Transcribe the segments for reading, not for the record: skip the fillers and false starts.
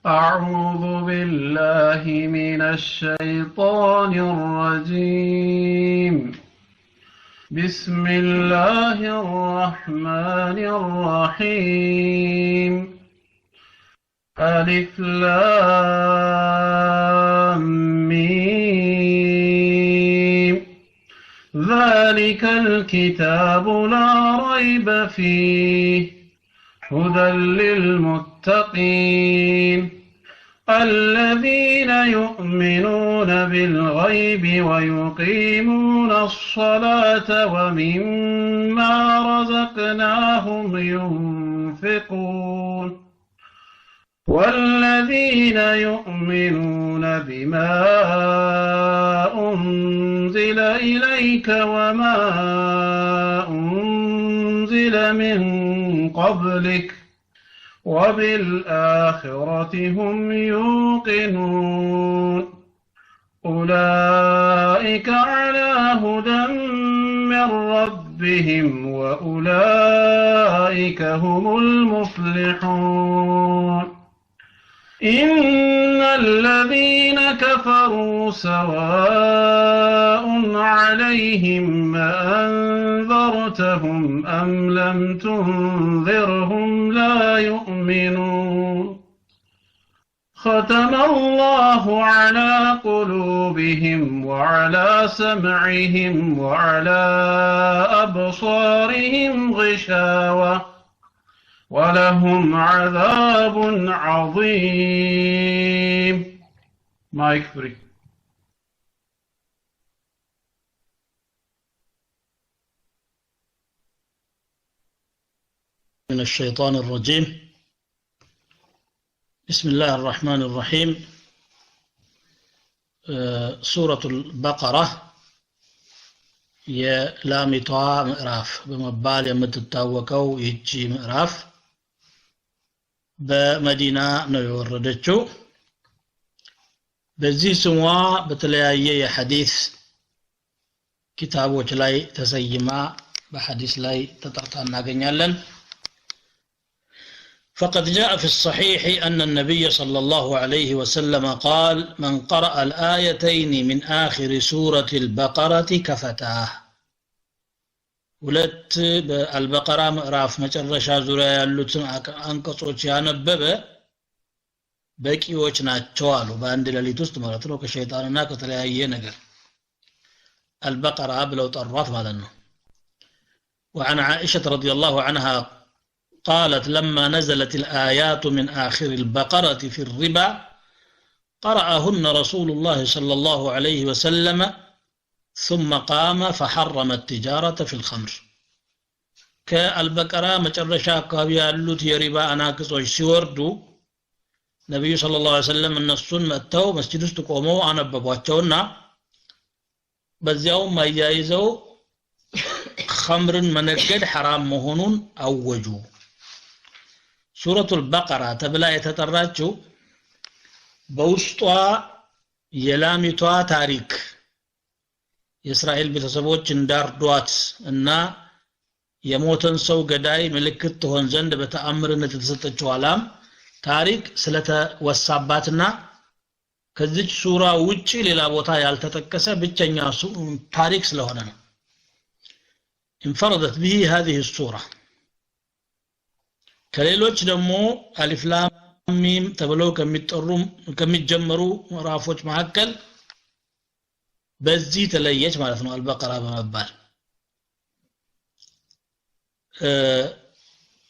أعوذ بالله من الشيطان الرجيم بسم الله الرحمن الرحيم ألف لام ميم ذلك الكتاب لا ريب فيه هدى للمتقين الذين يؤمنون بالغيب ويقيمون الصلاة ومما رزقناهم ينفقون والذين يؤمنون بما أنزل إليك وما أنزل من قبلك وبالآخرة هم يوقنون أولئك على هدى من ربهم وأولئك هم المفلحون إن الذين كفروا سواء عليهم أنذرتهم أم لم تنذرهم لا يؤمنون ختم الله على قلوبهم وعلى سمعهم وعلى أبصارهم غشاوة ولهم عذاب عظيم مايك فري من الشيطان الرجيم بسم الله الرحمن الرحيم سورة البقرة የላሚቷ ምዕራፍ በመባል የምትታወቀው ይህች ምዕራፍ በመዲና ነው የወረደችው በዚህ ስሟ በተለያየ የሐዲስ ኪታቦች ላይ ተሰይማ በሐዲስ ላይ ተጠርታ እናገኛለን فقد جاء في الصحيح أن النبي صلى الله عليه وسلم قال من قرأ الآيتين من آخر سورة البقرة كفتاه ولت البقرة مقراف مجرشا زورا يالوتن أنقصوش يانبب بكي وچنا چوالو باند لليتوست مرتلو كشيطاننا كتلاهي نقر البقرة بلو طرات مالنو وعن عائشة رضي الله عنها قالت لما نزلت الآيات من آخر البقرة في الربا قرأهن رسول الله صلى الله عليه وسلم ثم قام فحرم التجارة في الخمر كالبقرة مجرشا قابيا اللوت يربا أناكس وشوردو نبي صلى الله عليه وسلم النصن مأتو مسجد استقومو أنا ببواتشونا بزيوم ما يجايزو خمر منقد حرام مهنون أوجو سورة البقرة تبلا يتطرچو بوسطوا يلاميتوا تاريخ የእስራኤል ቤተሰቦች እንዳርዷት እና የሞተን ሰው ገዳይ ምልክት ትሆን ዘንድ በተአምርነት የተሰጠችው አላም ታሪክ ስለተወሳባትና ከዚህ ሱራ ውጪ ሌላ ቦታ ያልተጠቀሰ ብቸኛ ታሪክ ስለሆነ ነው انفردت به هذه السورة ከሌሎች ደግሞ አሊፍ ላም ሚም ተብለው ከሚጀመሩ ምዕራፎች መካከል በዚህ ተለየች ማለት ነው አልበቀራ በመባል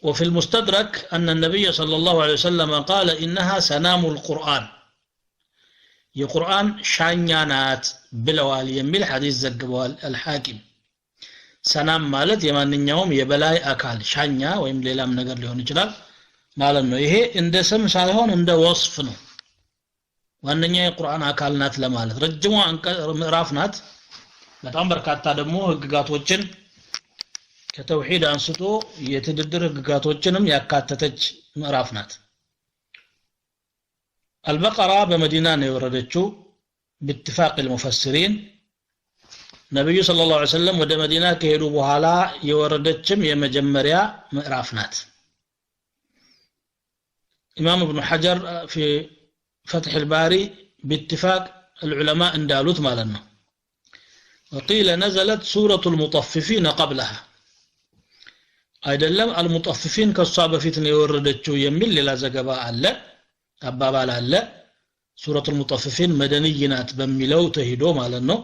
وفي المستدرك أن النبي صلى الله عليه وسلم قال إنها سنام القرآن የቁርአን ሻኛናት ብለዋል የሚል ሐዲስ ዘግበዋል الحاكم ሰናም ማለት የማንኛውም የበላይ አካል ሻኛ ወይም ሌላም ነገር ሊሆን ይችላል ማለት ነው ይሄ እንደ ስም ሳይሆን እንደ ወስፍ ነው ዋነኛ የቁርአን አካል ናት ለማለት ረጅሙ ምዕራፍ ናት በጣም በርካታ ደግሞ ህግጋቶችን ከተውሂድ አንስቶ የትድድር ህግጋቶችንም ያካተተች ምዕራፍ ናት البقرة بمدينة يوردتشو باتفاق المفسرين نبي صلى الله عليه وسلم ود مدينة كهدو بحالا يوردتشم يمجمريا مئرافنات ኢማም ኢብኑ ሐጀር في فتح الباري باتفاق العلماء እንዳሉት ማለት ነው وقيل نزلت سورة المطففين قبلها አይደለም المطففين ከሷ በፊት ነው የወረደችው የሚል ሌላ ዘገባ አለ አባባል አለ سورة المطففين መደንይናት በሚለው ተሄዶ ማለት ነው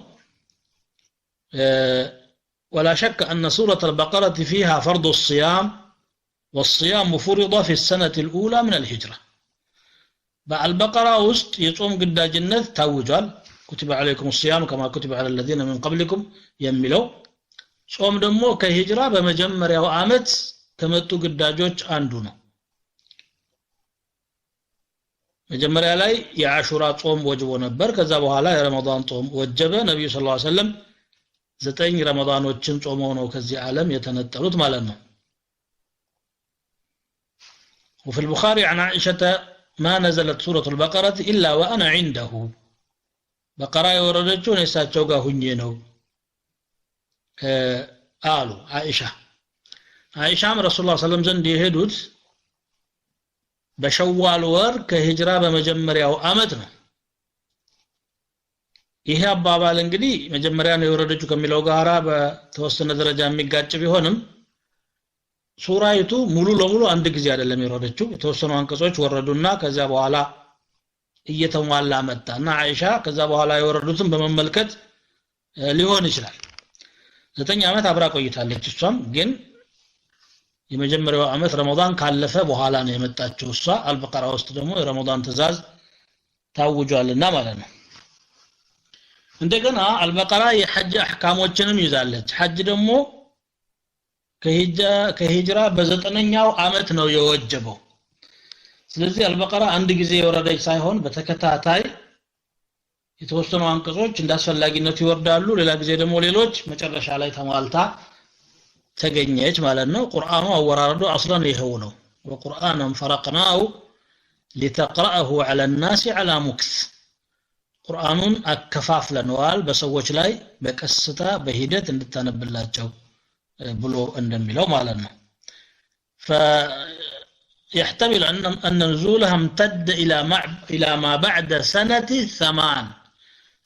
ولا شك أن سورة البقرة فيها فرض الصيام والصيام فرض في السنة الأولى من الهجرة بالبقرة وسط يصوم قداجነት ታውጇል كتب عليكم الصيام كما كتب على الذين من قبلكم የሚለው ጾም ደግሞ ከሂጅራ በመጀመሪያው አመት ከመጡ ግዳጆች አንዱ ነው መጀመሪያ ላይ የአሹራ ጾም ወጅቦ ነበር ከዛ በኋላ የረመዳን ጾም ወጀበ ነብዩ ሰለላሁ ዐለይሂ ወሰለም 9 ረመዳኖችን ጾመው ነው ከዚህ ዓለም የተነጠሉት ማለት ነው وفي البخاري عن عائشة ما نزلت سورة البقرة إلا وأنا عنده بقرة وردتون يساتشو ጋር ሁኜ ነው አሉ አይሻም ረሱላህ ሰለላሁ ዐለይሂ ወሰለም ዘንድ የሄዱት በሸዋል ወር ከሂጅራ በመጀመሪያው አመት ነው ይሄ አባባል እንግዲህ መጀመሪያ ነው የወረደችው ከሚለው ጋራ በተወሰነ ደረጃ የሚጋጭ ቢሆንም ሱራይቱ ሙሉ ለሙሉ አንድ ጊዜ አይደለም የወረደችው የተወሰኑ አንቀጾች ወረዱና ከዛ በኋላ እየተሟላ መጣና አይሻ ከዛ በኋላ የወረዱትን በመመልከት ሊሆን ይችላል 9 አመት አብራ ቆይታለች እሷም ግን የመጀመሪያው አመት ረመዳን ካለፈ በኋላ ነው የመጣችው እሷ አልበቀራ ውስጥ ደግሞ የረመዳን ትእዛዝ ታውጇልና ማለት ነው እንደገና አልበቀራ የሐጅ አህካሞችንም ይዛለች ሐጅ ደግሞ ከሂጅራ በ9ኛው አመት ነው የወጀበው ስለዚህ አልበቀራ አንድ ጊዜ የወረደች ሳይሆን በተከታታይ የተወሰኑ አንቀጾች እንዳስፈላጊነቱ ይወርዳሉ ሌላ ጊዜ ደግሞ ሌሎች መጨረሻ ላይ ተሟልታ ተገኘች ማለት ነው ቁርአኑ አወራረዱ አስላን ይሄው ነው ወቁርአንን ፈረቅናው لتقرأه على الناس على مكث ቁርአኑን አከፋፍለናል በሰዎች ላይ በቀስታ በሂደት እንድታነብላቸው ብሎ እንደሚለው ማለት ነው فيحتمل أن نزولها امتد إلى ما بعد سنة 8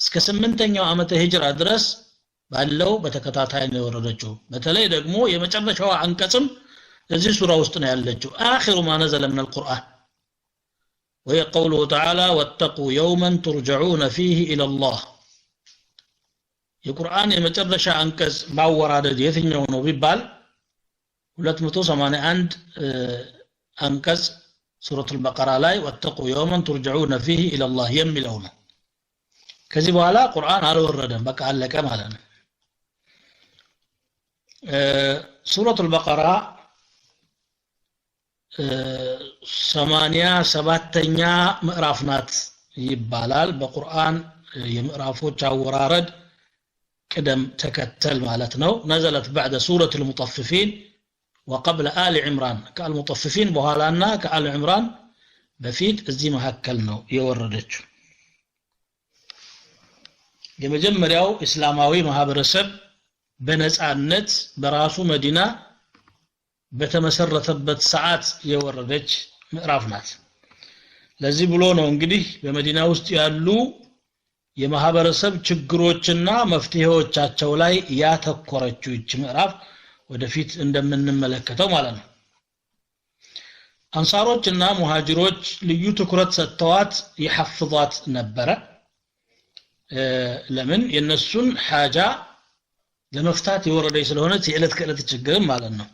እስከ 8ኛው ዓመተ ሂጅራ ድረስ ባለው በተከታታይ ነው የወረደችው በተለይ ደግሞ የመጨረሻው አንቀጽም እዚህ ሱራ ውስጥ ነው ያለችው آخر ما نزل من القرآن وهي قوله تعالى واتقوا يوما ترجعون فيه إلى الله የቁርአን የመጨረሻ አንቀጽ ባወራደድ የትኛው ነው ቢባል 281 አንቀጽ ሱረቱል በቀራ ላይ واتقوا يوما ترجعون فيه إلى الله የሚለው ነው ከዚህ በኋላ ቁርአን አልወረደም በቃ አለቀ ማለት ነው ሱረቱል በቀራ 87ኛ ምዕራፍ ናት ይባላል በቁርአን የምዕራፎች አወራረድ ቅደም ተከተል ማለት ነው نزلت بعد سورة المطففين وقبل آل عمران كالمطففين በኋላና ከآل عمران በፊት እዚህ መካከል ነው የወረደችው የመጀመሪያው እስላማዊ ማህበረሰብ በነጻነት በራሱ መዲና በተመሰረተበት ሰዓት የወረደች ምዕራፍ ናት ለዚህ ብሎ ነው እንግዲህ በመዲና ውስጥ ያሉ የማህበረሰብ ችግሮችና መፍትሄዎቻቸው ላይ ያተኮረችው እቺ ምዕራፍ ወደፊት እንደምንመለከተው ማለት ነው አንሳሮችና ሙሃጅሮች ልዩ ትኩረት ሰጥተዋት ይሐፍዟት ነበረ ለምን የነሱን ሐጃ ለመፍታት የወረደች ስለሆነ የዕለት ከዕለት ችግር ማለት ነው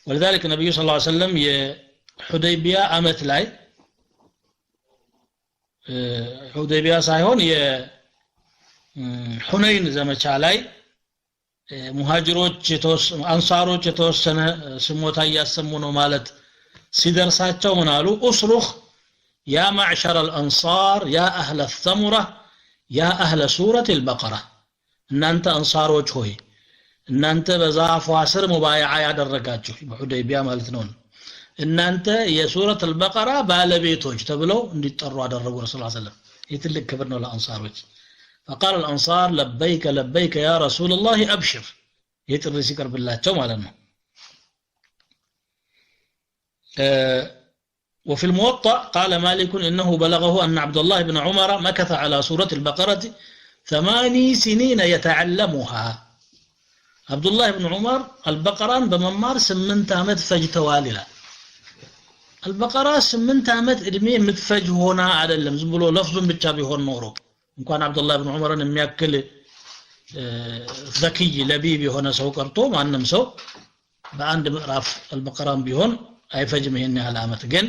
ولذلك النبي صلى الله عليه وسلم የሁደይቢያ አመት ላይ ሁደይቢያ ሳይሆን የሁነይን ዘመቻ ላይ ሙሃጅሮች አንሳሮች የተወሰነ ስሞታ ያሰሙ ነው ማለት ሲደርሳቸው ምን አሉ أصرخ يا معشر الأنصار يا أهل الثمرة يا أهل سورة البقرة እናንተ አንሳሮች ሆይ እናንተ በዛፉ ስር ሙባይዓ ያደረጋችሁ በሁደይቢያ ማለት ነው እናንተ የሱረት አልበቀራ ባለቤቶች ተብለው እንዲጠሩ አደረጉ ረሱላህ ሰለላሁ ዐለይሂ ወሰለም የትልቅ ክብር ነው ለአንሳሮች فقال الانصار لبيك لبيك يا رسول الله ابشر የጥሪ ሲቀርብላቸው ማለት ነው وفي الموطأ قال مالك إنه بلغه أن عبد الله بن عمر مكث على سورة البقرة 8 سنين يتعلمها عبد الله بن عمر البقرة بممار 8 عامات فجتواللا البقرة 8 عامات ادمي متفج هنا አይደለም ዝም ብሎ ለፍዙን ብቻ ቢሆን ኖሮ እንኳን عبد الله بن عمر የሚያክል ذكي لبيب የሆነ ሰው ቀርቶ ማንንም ሰው በአንድ ምዕራፍ البقرة ቢሆን አይፈጅም ይሄን ያህል አመት ግን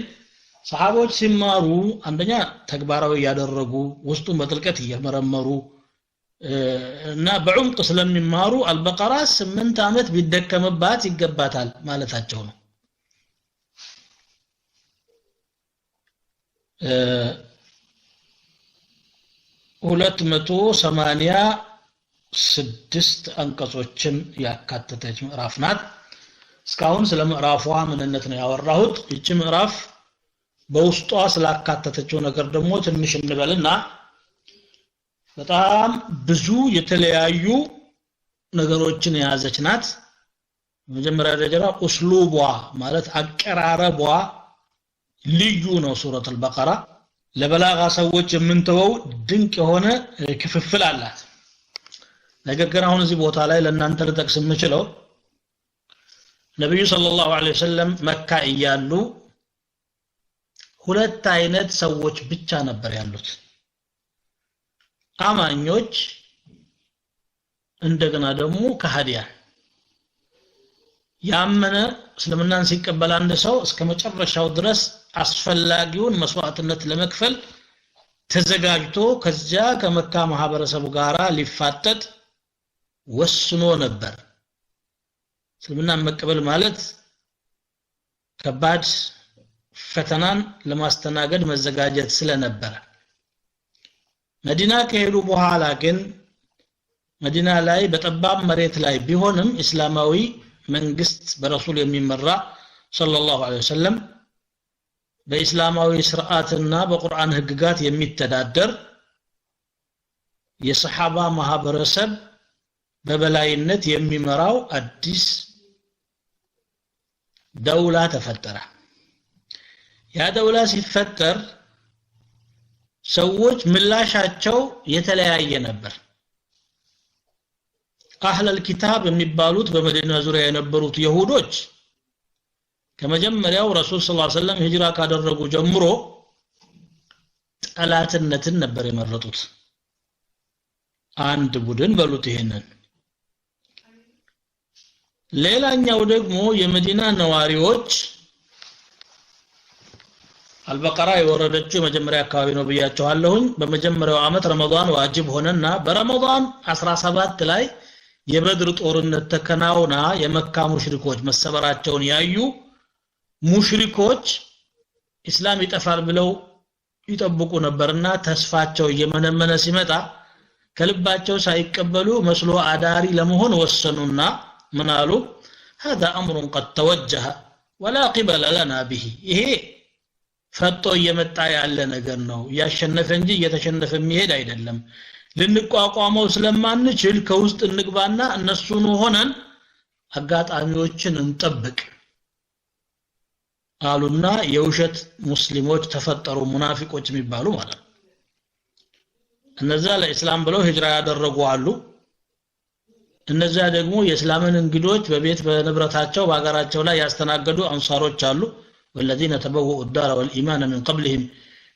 ሰሃቦች ሲማሩ አንደኛ ተግባራዊ ያደረጉ ውስጡን በጥልቀት እየመረመሩ እና በዑምቅ ስለሚማሩ አልበቀራ 8 አመት ቢደከምባት ይገባታል ማለታቸው ነው 286 አንቀጾችን ያካተተች ምዕራፍ ናት እስካሁን ስለ ምዕራፏ ምንነት ነው ያወራሁት እቺ ምዕራፍ በውስጧ ስላካተተችው ነገር ደግሞ ትንሽ እንበልና በጣም ብዙ የተለያዩ ነገሮችን የያዘች ናት መጀመሪያ ደረጃ ኡስሉቧ ማለት አቀራረቧ ልዩ ነው ሱረት አልበቀራ ለበላጋ ሰዎች የምንተወው ድንቅ የሆነ ክፍፍል አላት ነገር ግን አሁን እዚህ ቦታ ላይ ለእናንተ ልጠቅስ የምችለው ነብዩ ሰለላሁ ዐለይሂ ወሰለም መካ እያሉ ሁለት አይነት ሰዎች ብቻ ነበር ያሉት አማኞች እንደገና ደግሞ ከሃዲያን ያመነ እስልምናን ሲቀበል አንድ ሰው እስከ መጨረሻው ድረስ አስፈላጊውን መስዋዕትነት ለመክፈል ተዘጋጅቶ ከዚያ ከመካ ማህበረሰቡ ጋራ ሊፋጠጥ ወስኖ ነበር እስልምናን መቀበል ማለት ከባድ ፈተናን ለማስተናገድ መዘጋጀት ስለነበረ መዲና ከሄዱ በኋላ ግን መዲና ላይ በጠባብ መሬት ላይ ቢሆንም እስላማዊ መንግስት በረሱል የሚመራ ሰለላሁ ዐለይሂ ወሰለም በእስላማዊ ስርዓትና በቁርአን ህግጋት የሚተዳደር የሰሃባ ማህበረሰብ በበላይነት የሚመራው አዲስ ደውላ ተፈጠረ ያ ደውላ ሲፈጠር ሰዎች ምላሻቸው የተለያየ ነበር አህለል ኪታብ የሚባሉት በመዲና ዙሪያ የነበሩት ይሁዶች ከመጀመሪያው ረሱል ሰለላሁ ዐለይሂ ወሰለም ሂጅራ ካደረጉ ጀምሮ ጠላትነትን ነበር የመረጡት አንድ ቡድን በሉት ይሄንን ሌላኛው ደግሞ የመዲና ነዋሪዎች አልበቀራ የወረደችው የመጀመሪያ አካባቢ ነው ብያቸዋለሁኝ በመጀመሪያው አመት ረመዳን ዋጅብ ሆነና በረመዳን 17 ላይ የበድር ጦርነት ተከናውና የመካ ሙሽሪኮች መሰበራቸውን ያዩ ሙሽሪኮች እስላም ይጠፋል ብለው ይጠብቁ ነበርና ተስፋቸው የመነመነ ሲመጣ ከልባቸው ሳይቀበሉ መስሎ አዳሪ ለመሆን ወሰኑና ምናሉ هذا امر قد توجه ولا قبل لنا به ይሄ ፈጦ እየመጣ ያለ ነገር ነው ያሸነፈ እንጂ እየተሸነፈ የሚሄድ አይደለም ልንቋቋመው ስለማንችል ከውስጥ እንግባና እነሱን ሆነን አጋጣሚዎችን እንጠብቅ አሉና የውሸት ሙስሊሞች ተፈጠሩ ሙናፊቆች የሚባሉ ማለት ነው እነዛ ለእስላም ብለው ሂጅራ ያደረጉ አሉ እነዛ ደግሞ የእስላምን እንግዶች በቤት በንብረታቸው በአገራቸው ላይ ያስተናገዱ አንሳሮች አሉ والذين تبوؤوا الدار والإيمان من قبلهم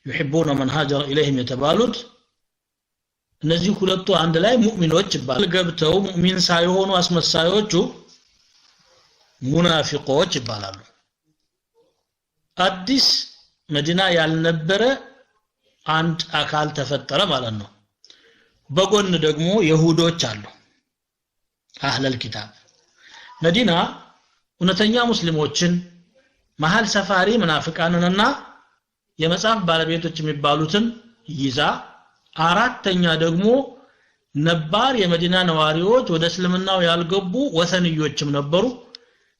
يحبون من هاجر إليهم يتبالون እነዚህ ሁለቱ አንድ ላይ ሙእሚኖች ይባላሉ ገብተው ሙእሚን ሳይሆኑ አስመሳዮቹ ሙናፊቆች ይባላሉ አዲስ መዲና ያልነበረ አንድ አካል ተፈጠረ ማለት ነው በጎን ደግሞ ይሁዶች አሉ አህለል ኪታብ መዲና እውነተኛ ሙስሊሞችን መሃል ሰፋሪ መናፍቃንንና የመጽሐፍ ባለቤቶች የሚባሉትን ይዛ አራተኛ ደግሞ ነባር የመዲና ነዋሪዎች ወደ እስልምናው ያልገቡ ወሰንዮችም ነበሩ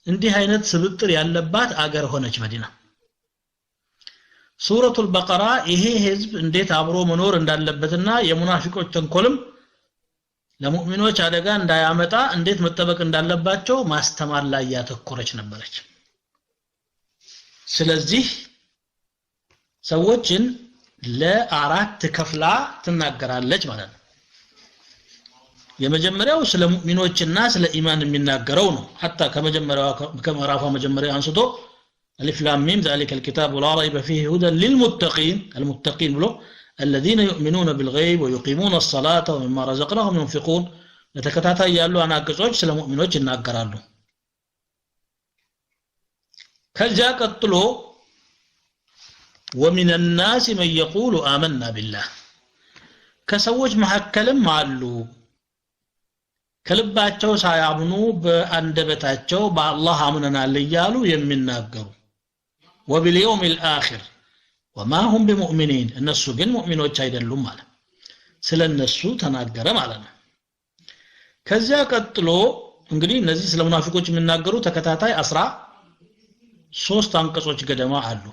እንዲህ አይነት ስብጥር ያለባት አገር ሆነች መዲና ሱረቱል በቀራ ይሄ ህዝብ እንዴት አብሮ መኖር እንዳለበትና የሙናፊቆች ተንኮልም ለሙእሚኖች አደጋ እንዳያመጣ እንዴት መጠበቅ እንዳለባቸው ማስተማር ላይ ያተኮረች ነበረች ስለዚህ ሰዎችን ለአራት ከፍላ ትናገራለች ማለት ነው የመጀመሪያው ስለ ሙእሚኖችና ስለ ኢማን የሚናገረው ነው hatta ከመጀመሪያው ከመራፋ መጀመሪያ አንስቶ الف لام ميم ذلك الكتاب لا ريب فيه هدى للمتقين المتقين ብሎ الذين يؤمنون بالغيب ويقيمون الصلاة ومما رزقناهم ينفقون ለተከታታይ ያሉ አናቀጾች ስለ ሙእሚኖች ይናገራሉ ከዛ ቀጥሎ ومن الناس من يقول آمنا بالله ከሰዎች መሐከልም አሉ ከልባቸው ሳያምኑ በአንደበታቸው በአላህ አምነናል ይያሉ የሚናገሩ وباليوم الآخر وما هم بمؤمنين እነሱ ግን ሙእሚኖች አይደሉም ማለት ስለነሱ ተናገረ ማለት ነው ከዛ ቀጥሎ እንግዲህ እነዚህ ስለ ሙናፊቆች የሚናገሩ ተከታታይ 13 አንቀጾች ገደማ አሉ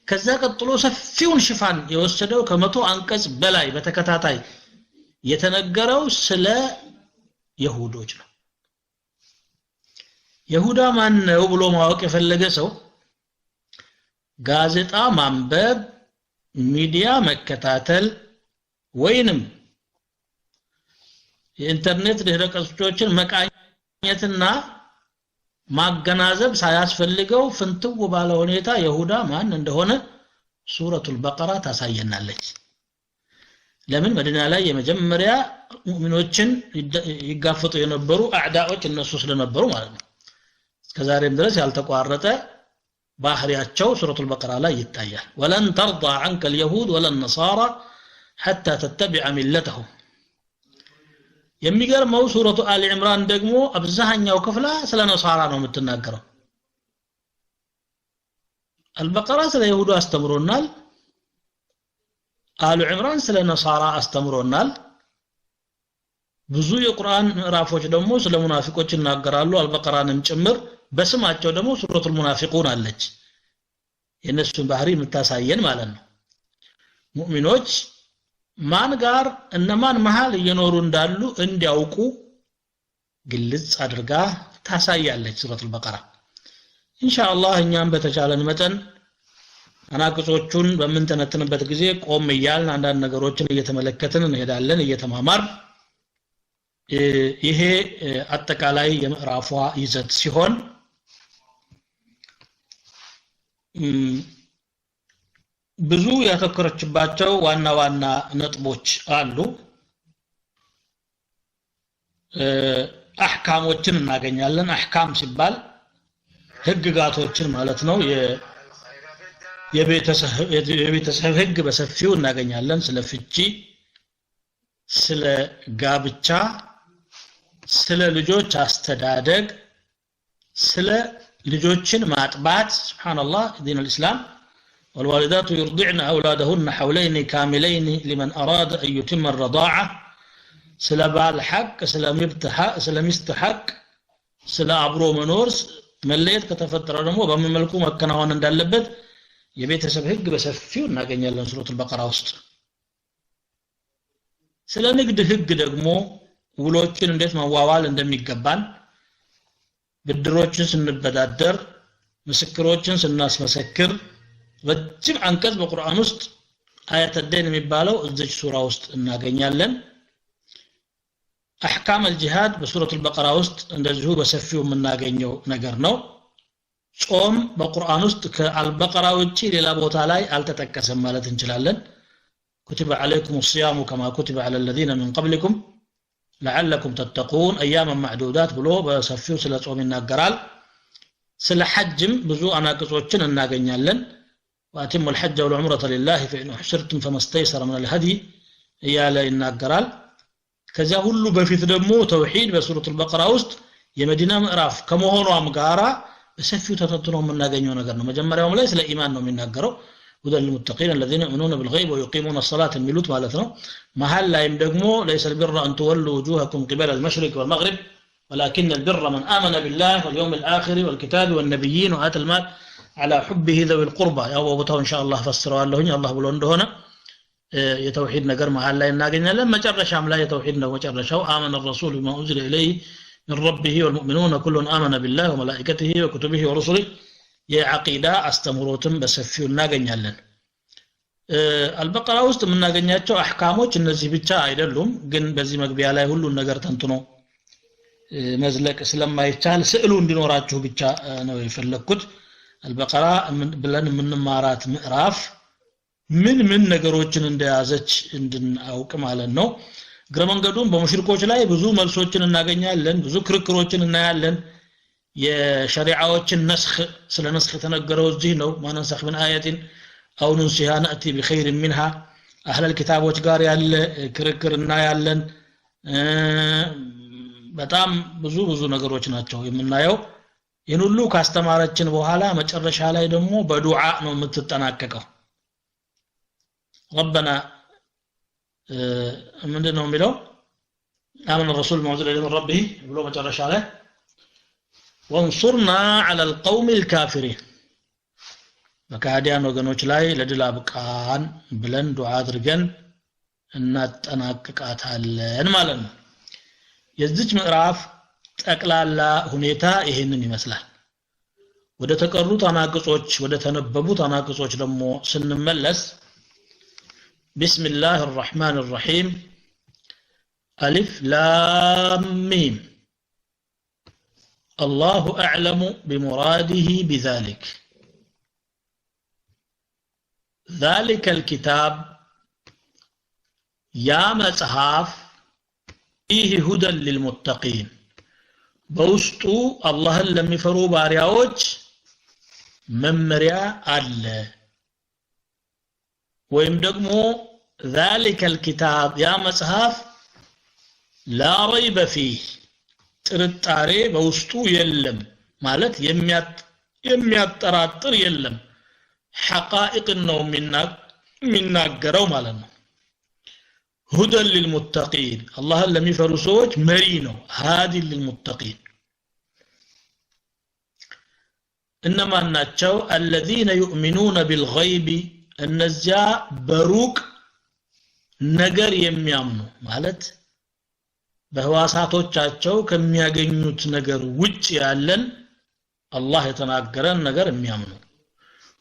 ከዛ ቀጥሎ ሰፊውን ሽፋን የወሰደው ከመቶ አንቀጽ በላይ በተከታታይ የተነገረው ስለ ይሁዶች ነው ይሁዳ ማን ነው ብሎ ማወቅ የፈለገ ሰው ጋዜጣ ማንበብ ሚዲያ መከታተል ወይንም የኢንተርኔት ድህረ ገጾችን መቃኘትና ማገናዘብ ሳያስፈልገው ፍንትው ባለ ሁኔታ ይሁዳ ማን እንደሆነ ሱረቱል በቀራ ታሳየናለች ለምን መዲና ላይ የመጀመሪያ ሙእሚኖችን ይጋፈጡ የነበሩ አዕዳዎች እነሱ ስለነበሩ ማለት ነው እስከዛሬም ድረስ ያልተቋረጠ ባህሪያቸው ሱረቱል በቀራ ላይ ይታያል ወለን ተርዳ عنك اليهود ولا النصارى حتى تتبع ملتهم የሚገርመው ሱረቱ አሊ ኢምራን ደግሞ አብዛኛው ክፍላ ስለ ነሳራ ነው የምትናገረው አልበቀራ ስለ ይሁዳ አስተምሮናል አሉ ኢምራን ስለ ነሳራ አስተምሮናል ብዙ የቁርአን ምዕራፎች ደግሞ ስለ ሙናፊቆች ይናገራሉ አልበቀራንም ጭምር በስማቸው ደግሞ ሱረቱል ሙናፊቁን አለች የነሱን ባህሪ የምታሳየን ማለት ነው ሙእሚኖች ማን ጋር እነማን መሃል እየኖሩ እንዳሉ እንዲያውቁ ግልጽ አድርጋ ታሳያለች ሱረቱል በቀራ ኢንሻአላህ እኛም በተቻለን መጠን አናቅጾቹን በመንተነተንበት ጊዜ ቆም ይያልን አንዳንድ ነገሮችን እየተመለከትን እንሄዳለን እየተማማር ይሄ አጠቃላይ የምዕራፏ ይዘት ሲሆን ብዙ ያተከረችባቸው ዋና ዋና ነጥቦች አሉ አህካሞችን እናገኛለን አህካም ሲባል ህግጋቶችን ማለት ነው የቤተሰብ ህግ በሰፊው እናገኛለን ስለ ፍቺ ስለ ጋብቻ ስለ ልጆች አስተዳደግ ስለ ልጆችን ማጥባት ሱብሃንአላህ ዲን الاسلام والوالدات يرضعن اولادهن حولين كاملين لمن اراد ان يتم الرضاعه ስለ ባል ሐቅ ስለ ሚስት ሐቅ ስለ አብሮ መኖር መለየት ከተፈጠረ ደግሞ በመልኩ መከናወን እንዳለበት የቤተሰብ ህግ በሰፊው እናገኛለን ሱረቱል በቀራ ውስጥ ስለ ንግድ ህግ ደግሞ ውሎችን እንዴት ማዋዋል እንደሚገባን ብድሮችን ስንበዳደር ምስክሮችን ስናስመሰክር ረጅም አንቀጽ በቁርአን ውስጥ አያተ ደን የሚባለው እዚህ ሱራ ውስጥ እናገኛለን አህካም الجهاد በሱረቱል በቀራ ውስጥ እንደዚሁ በሰፊው የምናገኘው ነገር ነው ጾም በቁርአን ውስጥ ከአልበቀራ ውጪ ሌላ ቦታ ላይ አልተጠቀሰም ማለት እንችላለን كتب عليكم الصيام كما كتب على الذين من قبلكم لعلكم تتقون اياما معدودات ብሎ በሰፊው ስለ ጾም ይናገራል ስለ ሐጅም ብዙ አናቅጾችን እናገኛለን واتم الحج والعمره لله فإن احصرتم فما استيسر من الهدي እያለ ይናገራል ከዛ ሁሉ በፊት ደግሞ ተውሂድ በሱረቱል በቀራ ውስጥ የመዲና ምዕራፍ ከመሆኗም ጋራ በሰፊው ተተንትኖ የምናገኘው ነገር ነው መጀመሪያውም ላይ ስለ ኢማን ነው የሚናገረው هدى للمتقين الذين يؤمنون بالغيب ويقيمون الصلاة የሚሉት ማለት ነው መሃል ላይም ደግሞ ليس البر أن تولوا وجوهكم قبل المشرق والمغرب ولكن البر من آمن بالله واليوم الآخر والكتاب والنبيين وآتى المال على حبه ذوي القربى ያው ቦታው ኢንሻአላህ ፈስረዋለሁኝ አላህ ብሎ እንደሆነ የተውሂድ ነገር መሃል ላይ እናገኛለን መጨረሻም ላይ የተውሂድ ነው መጨረሻው آمن الرسول بما أنزل إليه من ربه والمؤمنون كل آمن بالله وملائكته وكتبه ورسله የዓቂዳ አስተምሮትም በሰፊው እናገኛለን አልበቀራ ውስጥ የምናገኛቸው አህካሞች እነዚህ ብቻ አይደሉም ግን በዚህ መግቢያ ላይ ሁሉን ነገር ተንትኖ መዝለቅ ስለማይቻል ስዕሉ እንዲኖራችሁ ብቻ ነው የፈለኩት አልበቀራ ብለን የምንማራት ምዕራፍ ምን ነገሮችን እንደያዘች እንድናውቅ ማለት ነው ግረመንገዱን በሙሽሪኮች ላይ ብዙ መልሶችን እናገኛለን ብዙ ክርክሮችን እናያለን የሸሪዓዎችን ነስኽ ስለ ነስኽ ተነገረው እዚህ ነው ማነሰኽ ምን አያቲን አው ንንሲሃ ነእቲ ቢኸይር ሚንሃ አህለል ኪታቦች ጋር ያለ ክርክር እናያለን በጣም ብዙ ነገሮች ናቸው የምናየው ይህን ሁሉ ካስተማረችን በኋላ መጨረሻ ላይ ደግሞ በዱዓ ነው የምትጠናቀቀው ربنا ምንድነው የሚለው آمن الرسول ما أنزل إليه من ربه ብሎ መጨረሻ ላይ وانصرنا على القوم الكافرين በካዲያን ወገኖች ላይ ለድል አብቃን ብለን ዱዓ አድርገን እናጠናቅቃታለን ማለት ነው የዚች ምዕራፍ ጠቅላላ ሁኔታ ይሄንን ይመስላል ወደ ተቀሩት አናቅጾች ወደ ተነበቡት አናቅጾች ደግሞ ስንመለስ بسم الله الرحمن الرحيم ألف لام ميم الله أعلم بمراده بذلك ذلك الكتاب يا مصحف فيه هدى للمتقين بوسطو الله لم يفروا بارياوج ممريا الله ወይም ደግሞ ذلك الكتاب يا مصحف لا ريب فيه ጥርጣሬ በውስጡ የለም ማለት የሚያጠራጥር የለም حقائق ነው የሚናገረው ማለት ነው هدى للمتقين الله لم يفروا ሰዎች መሪ ነው هادي للمتقين انما ናቸው الذين يؤمنون بالغيب እነዚያ በሩቅ ነገር የሚያምኑ ማለት በህዋሳቶቻቸው ከሚያገኙት ነገር ውጭ ያለን አላህ የተናገረን ነገር የሚያምኑ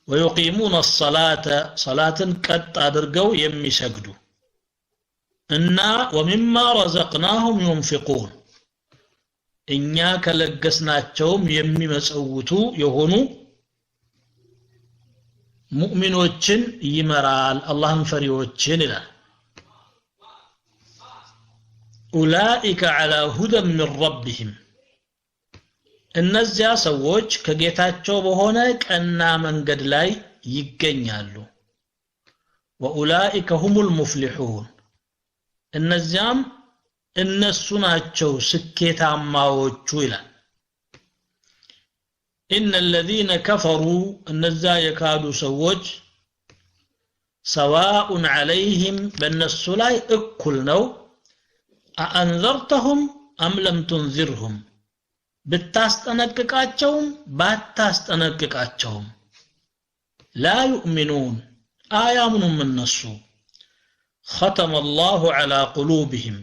ويقيمون الصلاة صلاة ቀጥ አድርገው የሚሰግዱ እና ومما رزقناهم ينفقون እኛ ከለገስናቸውም የሚመጸውቱ የሆኑ ሙእሚኖችን ይመራል አላህን ፈሪዎችን ይላል ኡላኢከ ዐላ ሁደን ሚን ረቢሂም እነዚያ ሰዎች ከጌታቸው በሆነ ቀና መንገድ ላይ ይገኛሉ ወኡላኢከ ሁሙል ሙፍሊሑን እነዚያም እነሱ ናቸው ስኬታማዎቹ ይላል إن الذين كفروا النزا يكادوا سوج سواء عليهم بالنسو لاي اكل نو أأنذرتهم أم لم تنذرهم بتاستنققاتهم باتاستنققاتهم لا يؤمنون آيامن من نسو ختم الله على قلوبهم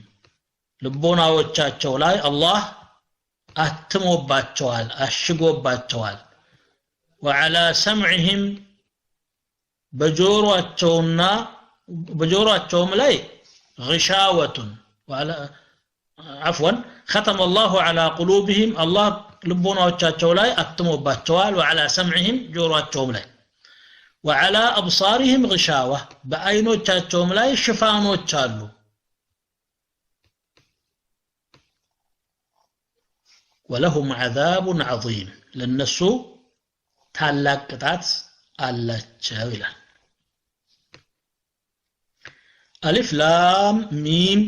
لبونا وچاچو لاي الله አትሞባቸዋል አሽጎባቸዋል وعلى سمعهم በጆሮአቸውም ላይ غشاوة وعلى عفوا ختم الله على قلوبهم الله ልቦናዎቻቸው ላይ አትሞባቸዋል وعلى سمعهم ጆሮአቸውም ላይ وعلى أبصارهم غشاوة በአይኖቻቸውም ላይ ሽፋኖች አሉ ولهم عذاب عظيم للنسو ታላቅ ቅጣት አላቸው ይላል አሊፍ ላም ሚም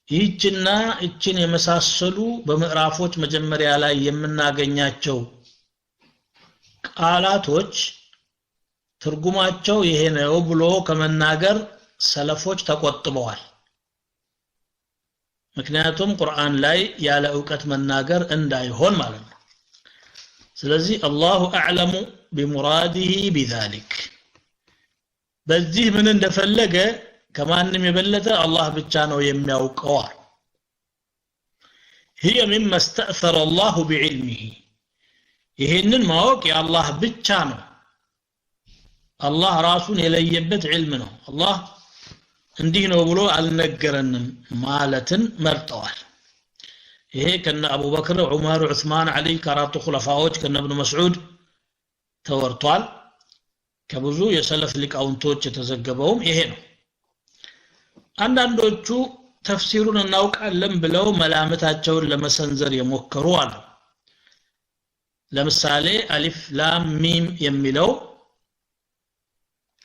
ይህችና እችን የመሳሰሉ በምዕራፎች መጀመሪያ ላይ የምናገኛቸው ቃላቶች ትርጉማቸው ይሄ ነው ብሎ ከመናገር ሰለፎች ተቆጥበዋል ምክንያቱም ቁርአን ላይ ያለ ዕውቀት መናገር እንዳይሆን ማለት ነው ስለዚህ አላሁ አዕለሙ ቢሙራዲሂ ቢዛሊክ በዚህ ምን እንደፈለገ ከማንም የበለጠ አላህ ብቻ ነው የሚያውቀው هي مما استأثر الله بعلمه ይሄንን ማወቅ የአላህ ብቻ ነው አላህ ራሱን የለየበት ዒልም ነው አላህ እንዲህ ነው ብሎ አልነገረንም ማለትን መርጠዋል ይሄ ከነ አቡበክር ዑመር ዑስማን አሊ ከአራቱ ኹለፋዎች ከነ ኢብኑ መስዑድ ተወርቷል ከብዙ የሰለፍ ሊቃውንቶች የተዘገበውም ይሄ ነው አንዳንዶቹ ተፍሲሩን እናውቃለን ብለው መላምታቸውን ለመሰንዘር የሞከሩ አሉ ለምሳሌ አሊፍ ላም ሚም የሚለው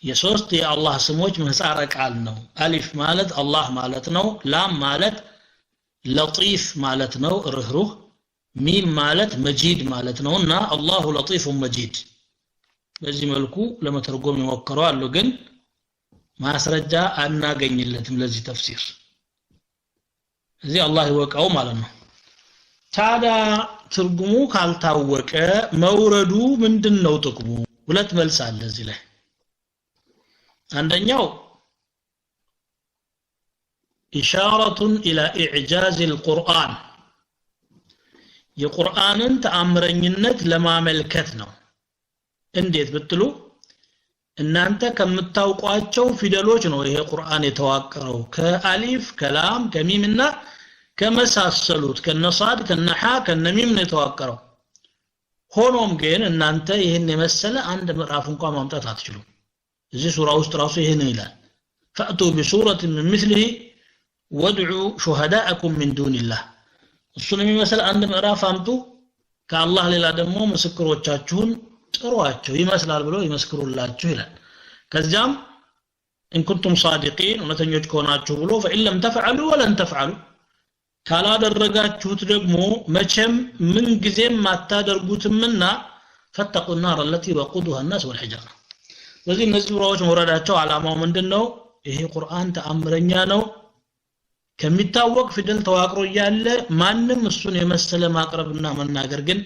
የሶስት የአላህ ስሞች ምህጻረ ቃል ነው አሊፍ ማለት አላህ ማለት ነው ላም ማለት ለጢፍ ማለት ነው ርህሩህ ሚም ማለት መጂድ ማለት ነውና አላሁ ለጢፉን መጂድ በዚህ መልኩ ለመተርጎም የሞከሩ አሉ ግን ማስረጃ አናገኝለትም ለዚህ ተፍሲር እዚህ አላህ ይወቀው ማለት ነው ታዲያ ትርጉሙ ካልታወቀ መውረዱ ምንድነው ጥቅሙ ሁለት መልስ አለ እዚህ ላይ አንደኛው إشارة إلى إعجاز القرآن የቁርአን ተአምረኝነት ለማመልከት ነው እንዴት ብትሉ እናንተ ከምታውቋቸው ፊደሎች ነው ይሄ ቁርአን የተዋቀረው ከአሊፍ ከላም ከሚምና ከመሳሰሉት ከነሳድ ከነሃ ከነሚም ነው የተዋቀረው ሆኖም ግን እናንተ ይሄን የመሰለ አንድ ምዕራፍ እንኳን ማምጣት አትችሉም እዚህ ሱራ ውስጥ ራሱ ይሄን ይላል فأتوا بسورة من مثله وادعوا شهداءكم من دون الله እሱን የሚመስል አንድ ምዕራፍ አምጡ ከአላህ ሌላ ደግሞ ምስክሮቻችሁን ጥሯቸው ይመስላል ብሎ ይመስክሩላችሁ ይላል ከዛም ان كنتم صادقين እውነተኞች ከሆናችሁ ብሎ فإن لم تفعلوا ولن تفعلوا ካላደረጋችሁት ደግሞ መቼም ምን ጊዜም ማታደርጉትምና فاتقوا النار التي وقودها الناس والحجاره ስለዚህ እነዚህ ሱራዎች መውረዳቸው ዓላማው ምንድነው ይሄ ቁርአን ተአምረኛ ነው ከሚታወቅ ፊደል ተዋቅሮ ያለ ማንንም እሱን የመሰለ ማቅረብና መናገር ግን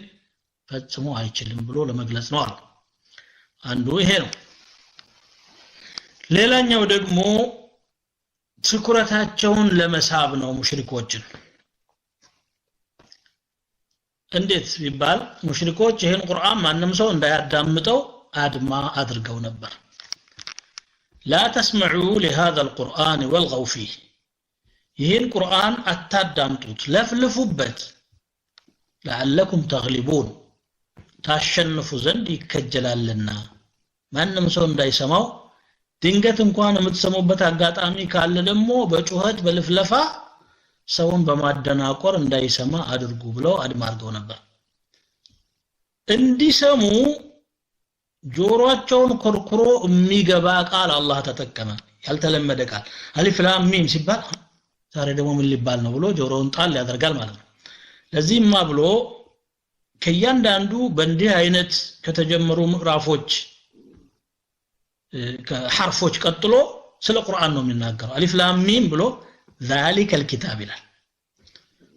ፈጽሞ አይችልም ብሎ ለመግለጽ ነው አሉ አንዱ ይሄ ነው ሌላኛው ደግሞ ትኩረታቸውን ለመሳብ ነው ሙሽሪኮችን እንዴት ቢባል ሙሽሪኮች ይሄን ቁርአን ማንንም ሰው እንዳያዳምጠው አድማ አድርገው ነበር لا تسمعوا لهذا القرآن والغوا فيه ይሄን ቁርአን አታዳምጡት ለፍልፉበት لعلكم تغلبون ታሸንፉ ዘንድ ይከጀላልና ማንንም ሰው እንዳይሰማው ድንገት እንኳን የምትሰሙበት አጋጣሚ ካለ ደግሞ በጩኸት በልፍለፋ ሰውን በማደናቆር እንዳይሰማ አድርጉ ብለው አድማ አድርገው ነበር እንዲሰሙ ጆሮአቸውን ኮርኩሮ የሚገባ ቃል አላህ ተጠቀመ ያልተለመደ ቃል አሊፍ ላም ሚም ሲባል ዛሬ ደግሞ ምን ሊባል ነው ብሎ ጆሮውን ጣል ያደርጋል ማለት ነው ለዚህማ ብሎ ከያንዳንዱ በእንዲህ አይነት ከተጀመሩ ምዕራፎች ከሐርፎች ቀጥሎ ስለ ቁርአን ነው የሚናገረው አሊፍ ላም ሚም ብሎ ذلك الكتاب ይላል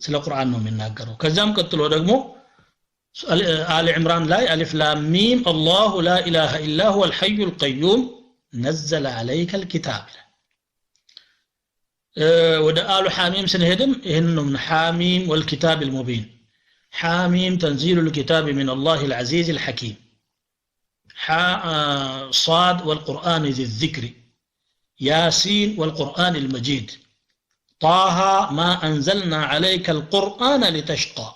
ስለ ቁርአን ነው የሚናገረው ከዛም ቀጥሎ ደግሞ آل عمران لا ألف لام ميم الله لا إله إلا هو الحي القيوم نزل عليك الكتاب ودا آل حاميم سنهدم إنه من حاميم والكتاب المبين حاميم تنزيل الكتاب من الله العزيز الحكيم صاد والقرآن ذي الذكر ياسين والقرآن المجيد طه ما أنزلنا عليك القرآن لتشقى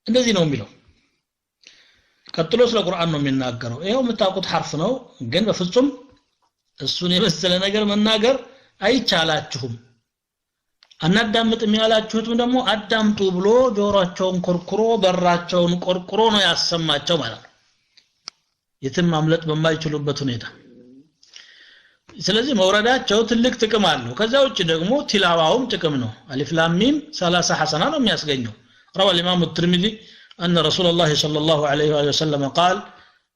እንደዚህ ነው የሚለው ቀጥሎ ስለ ቁርአን ነው የሚናገረው ይሄው የምታውቁት ሐርፍ ነው ግን በፍጹም እሱን የመሰለ ነገር መናገር አይቻላችሁም አናዳምጥም ያላችሁትም ደግሞ አዳምጡ ብሎ ጆሮአቸውን ኮርኩሮ በራቸውን ቆርቁሮ ነው ያሰማቸው ማለት ነው የትም ማምለጥ በማይችሉበት ሁኔታ ስለዚህ መውረዳቸው ትልቅ ጥቅም አለው ከዛ ውጭ ደግሞ ቲላዋውም ጥቅም ነው አሊፍ ላም ሚም 30 ሐሰና ነው የሚያስገኘው روى الإمام الترمذي أن رسول الله صلى الله عليه وسلم قال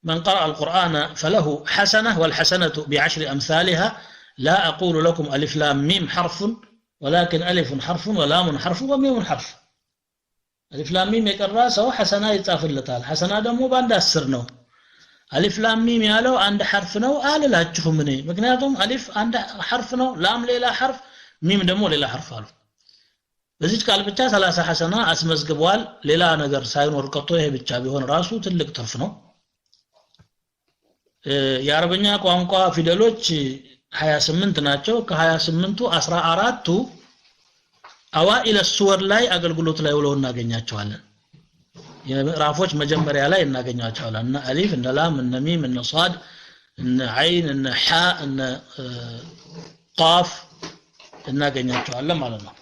من قرأ القرآن فله حسنة والحسنة بعشر أمثالها لا أقول لكم ألف لام ميم حرف ولكن ألف حرف ولام حرف وميم حرف ألف لام ميم يقرأ سوى حسنة يتافل لتال حسنة دمو باند أسرنو ألف لام ميم يالو عند حرف نو آل لا تشوفوا مني مكنياتهم ألف عند حرف نو لام ليلا حرف ميم دمو ليلا حرف آلو በዚህ ቃል ብቻ 30 ሐሰና አስመዝግቧል ሌላ ነገር ሳይኖር ቀጥቶ ይሄ ብቻ ቢሆን ራሱ ትልቅ ትርፍ ነው የአረብኛ ቋንቋ ፊደሎች 28 ናቸው ከ28ቱ 14ቱ አዋኢል ሱወር ላይ አገልግሎት ላይ ውለው እናገኛቸዋለን የምዕራፎች መጀመሪያ ላይ እናገኛቸዋለን እና አሊፍ እና ላም እና ሚም እና ሷድ እና አይን እና ሐ እና ቃፍ እናገኛቸዋለን ማለት ነው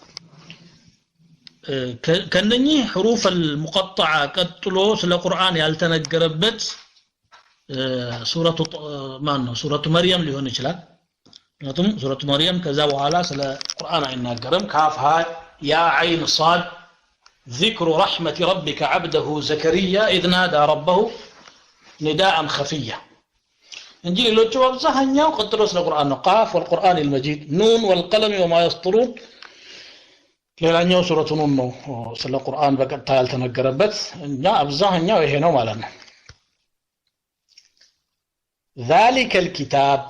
ከነኚህ حروف المقطعه ቀጥሎ ስለ ቁርአን ያልተነገረበት ሱረቱ ማን ነው ሱረቱ መርየም ሊሆን ይችላል ምክንያቱም ሱረቱ መርየም ከዛ በኋላ ስለ ቁርአን አይናገርም ካፍ ሀ ያ አይን ሷድ ذكر رحمة ربك عبده زكريا إذ نادى ربه نداء خفيا እንጂ ሌሎቹ አብዛኛው ቀጥሎ ስለ ቁርአን ነው ቃፍ والقرآن المجيد نون والقلم وما يسطرون ሌላኛው ሱረቱ ኑን ነው ስለ ቁርአን በቀጥታ ያልተነገረበት እና አብዛኛው ይሄ ነው ማለት ነው ذلك الكتاب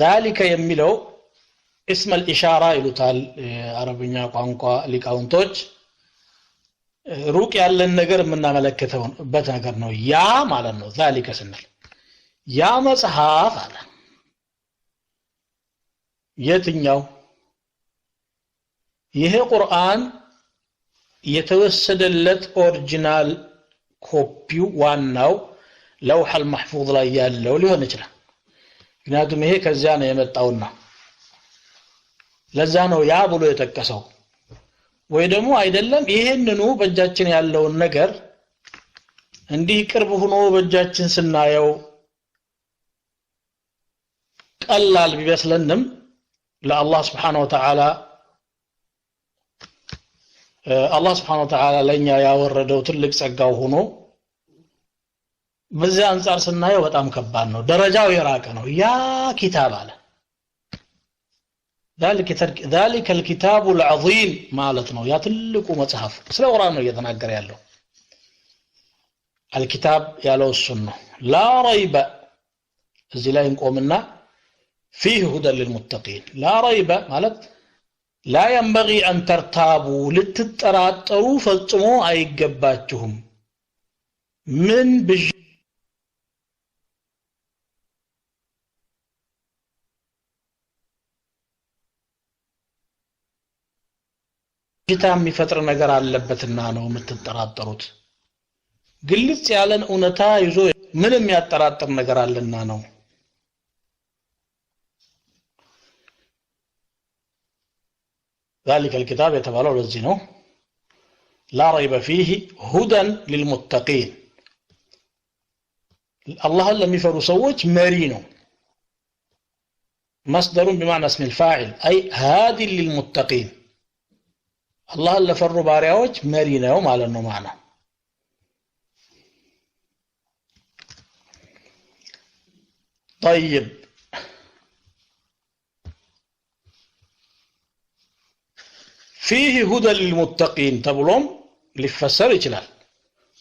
ذلك የሚለው اسم الاشاره ይሉታል አረብኛ ቋንቋ ሊቃውንቶች ሩቅ ያለን ነገር የምናመለክተውበት ነገር ነው ያ ማለት ነው ذلك ስንል ያ መጽሐፍ አለ የትኛው ይሄ ቁርአን የተወሰደለት ኦሪጂናል ኮፒው ዋናው ለውህ المحفوظ ላይ ያለው ሊሆን ይችላል ምክንያቱም ይሄ ከዚያ ነው የመጣውና ለዛ ነው ያ ብሎ የተከሰው ወይ ደግሞ አይደለም ይሄንኑ በእጃችን ያለውን ነገር እንዲህ ቅርብ ሆኖ በእጃችን ስናየው ቀላል ቢመስለንም ለአላህ Subhanahu Wa Ta'ala አላህ Subhanahu Wa Ta'ala ለኛ ያወረደው ትልቅ ጸጋው ሆኖ በዚህ አንፃር ስናየው በጣም ከባድ ነው ደረጃው የራቀ ነው ያ ኪታብ አለ ذلك الكتاب العظيم ማለት ነው ያ ትልቁ መጽሐፍ ስለ ቁርአን ነው እየተናገረ ያለው الكتاب ያለው እሱ ነው لا ريب እዚህ ላይ እንቆምና فيه هدى للمتقين لا ريب ማለት لا ينبغي أن ترتابوا لتتراتروا فالطمو አይገባችሁም ምን ጌታ የሚፈጥር ነገር አለበትና ነው የምትጠራጠሩት ግልጽ ያለን እውነታ ይዞ ምንም ያጠራጥር ነገር አለና ነው ذلك الكتاب የተባለው ለዚህ ነው لا ريب فيه هدى للمتقين الله ለሚፈሩ ሰዎች መሪ ነው مصدر بمعنى اسم الفاعل أي هادي للمتقين الله ለፈሩ ባሪያዎች መሪ ነው ማለት ነው ማና طيب فيه هدى للمتقين ተብሎም ሊፈሰር ይችላል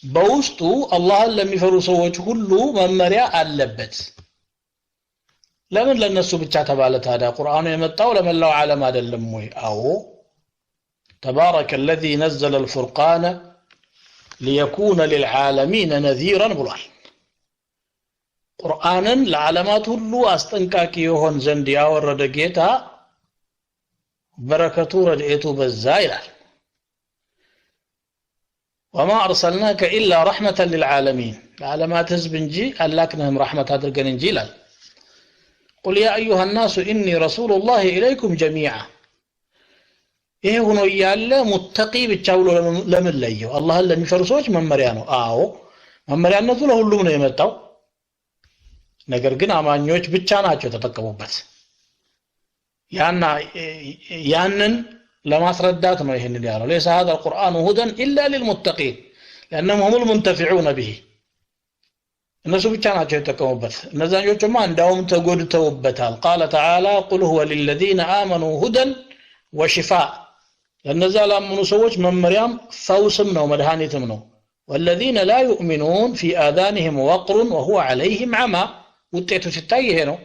በውስጡ الله ለሚፈሩ ሰዎች ሁሉ መመሪያ አለበት ለምን ለነሱ ብቻ ተባለ ታዲያ ቁርአኑ የመጣው ለመላው ዓለም አይደለም ወይ አዎ تبارك الذي نزل الفرقان ليكون للعالمين نذيرا بلال قرآنا لعلمات كله أستنكاك يهون زند ياورد جيتا بركته رجعته بالزايلة وما أرسلناك إلا رحمة للعالمين العلمات هزبنجي ألاكنهم رحمة هذا الجنجيلا قل يا أيها الناس إني رسول الله إليكم جميعا ይሄ ሆኖ ያለ ሙተቂ ብቻ ብሎ ለምን ለየው አላህን ለሚፈሩ ሰዎች መመሪያ ነው አዎ መመሪያነቱ ለሁሉም ነው የመጣው ነገር ግን አማኞች ብቻ ናቸው ተጠቀሙበት ያንን ለማስረዳት ነው ይሄንን ያለው ليس هذا القرآن هدى إلا للمتقين لأنهم هم المنتفعون به እነሱ ብቻ ናቸው የተጠቀሙበት እነዛኞቹማ እንዳውም ተጎድተውበታል قال تعالى قل هو للذين آمنوا هدى وشفاء ለነዛ ላመኑ ሰዎች መመሪያም ፈውስም ነው መድኃኒትም ነው والذين لا يؤمنون في آذانهم وقر وهو عليهم عمى ውጤቱ ሲታይ ይሄ ነው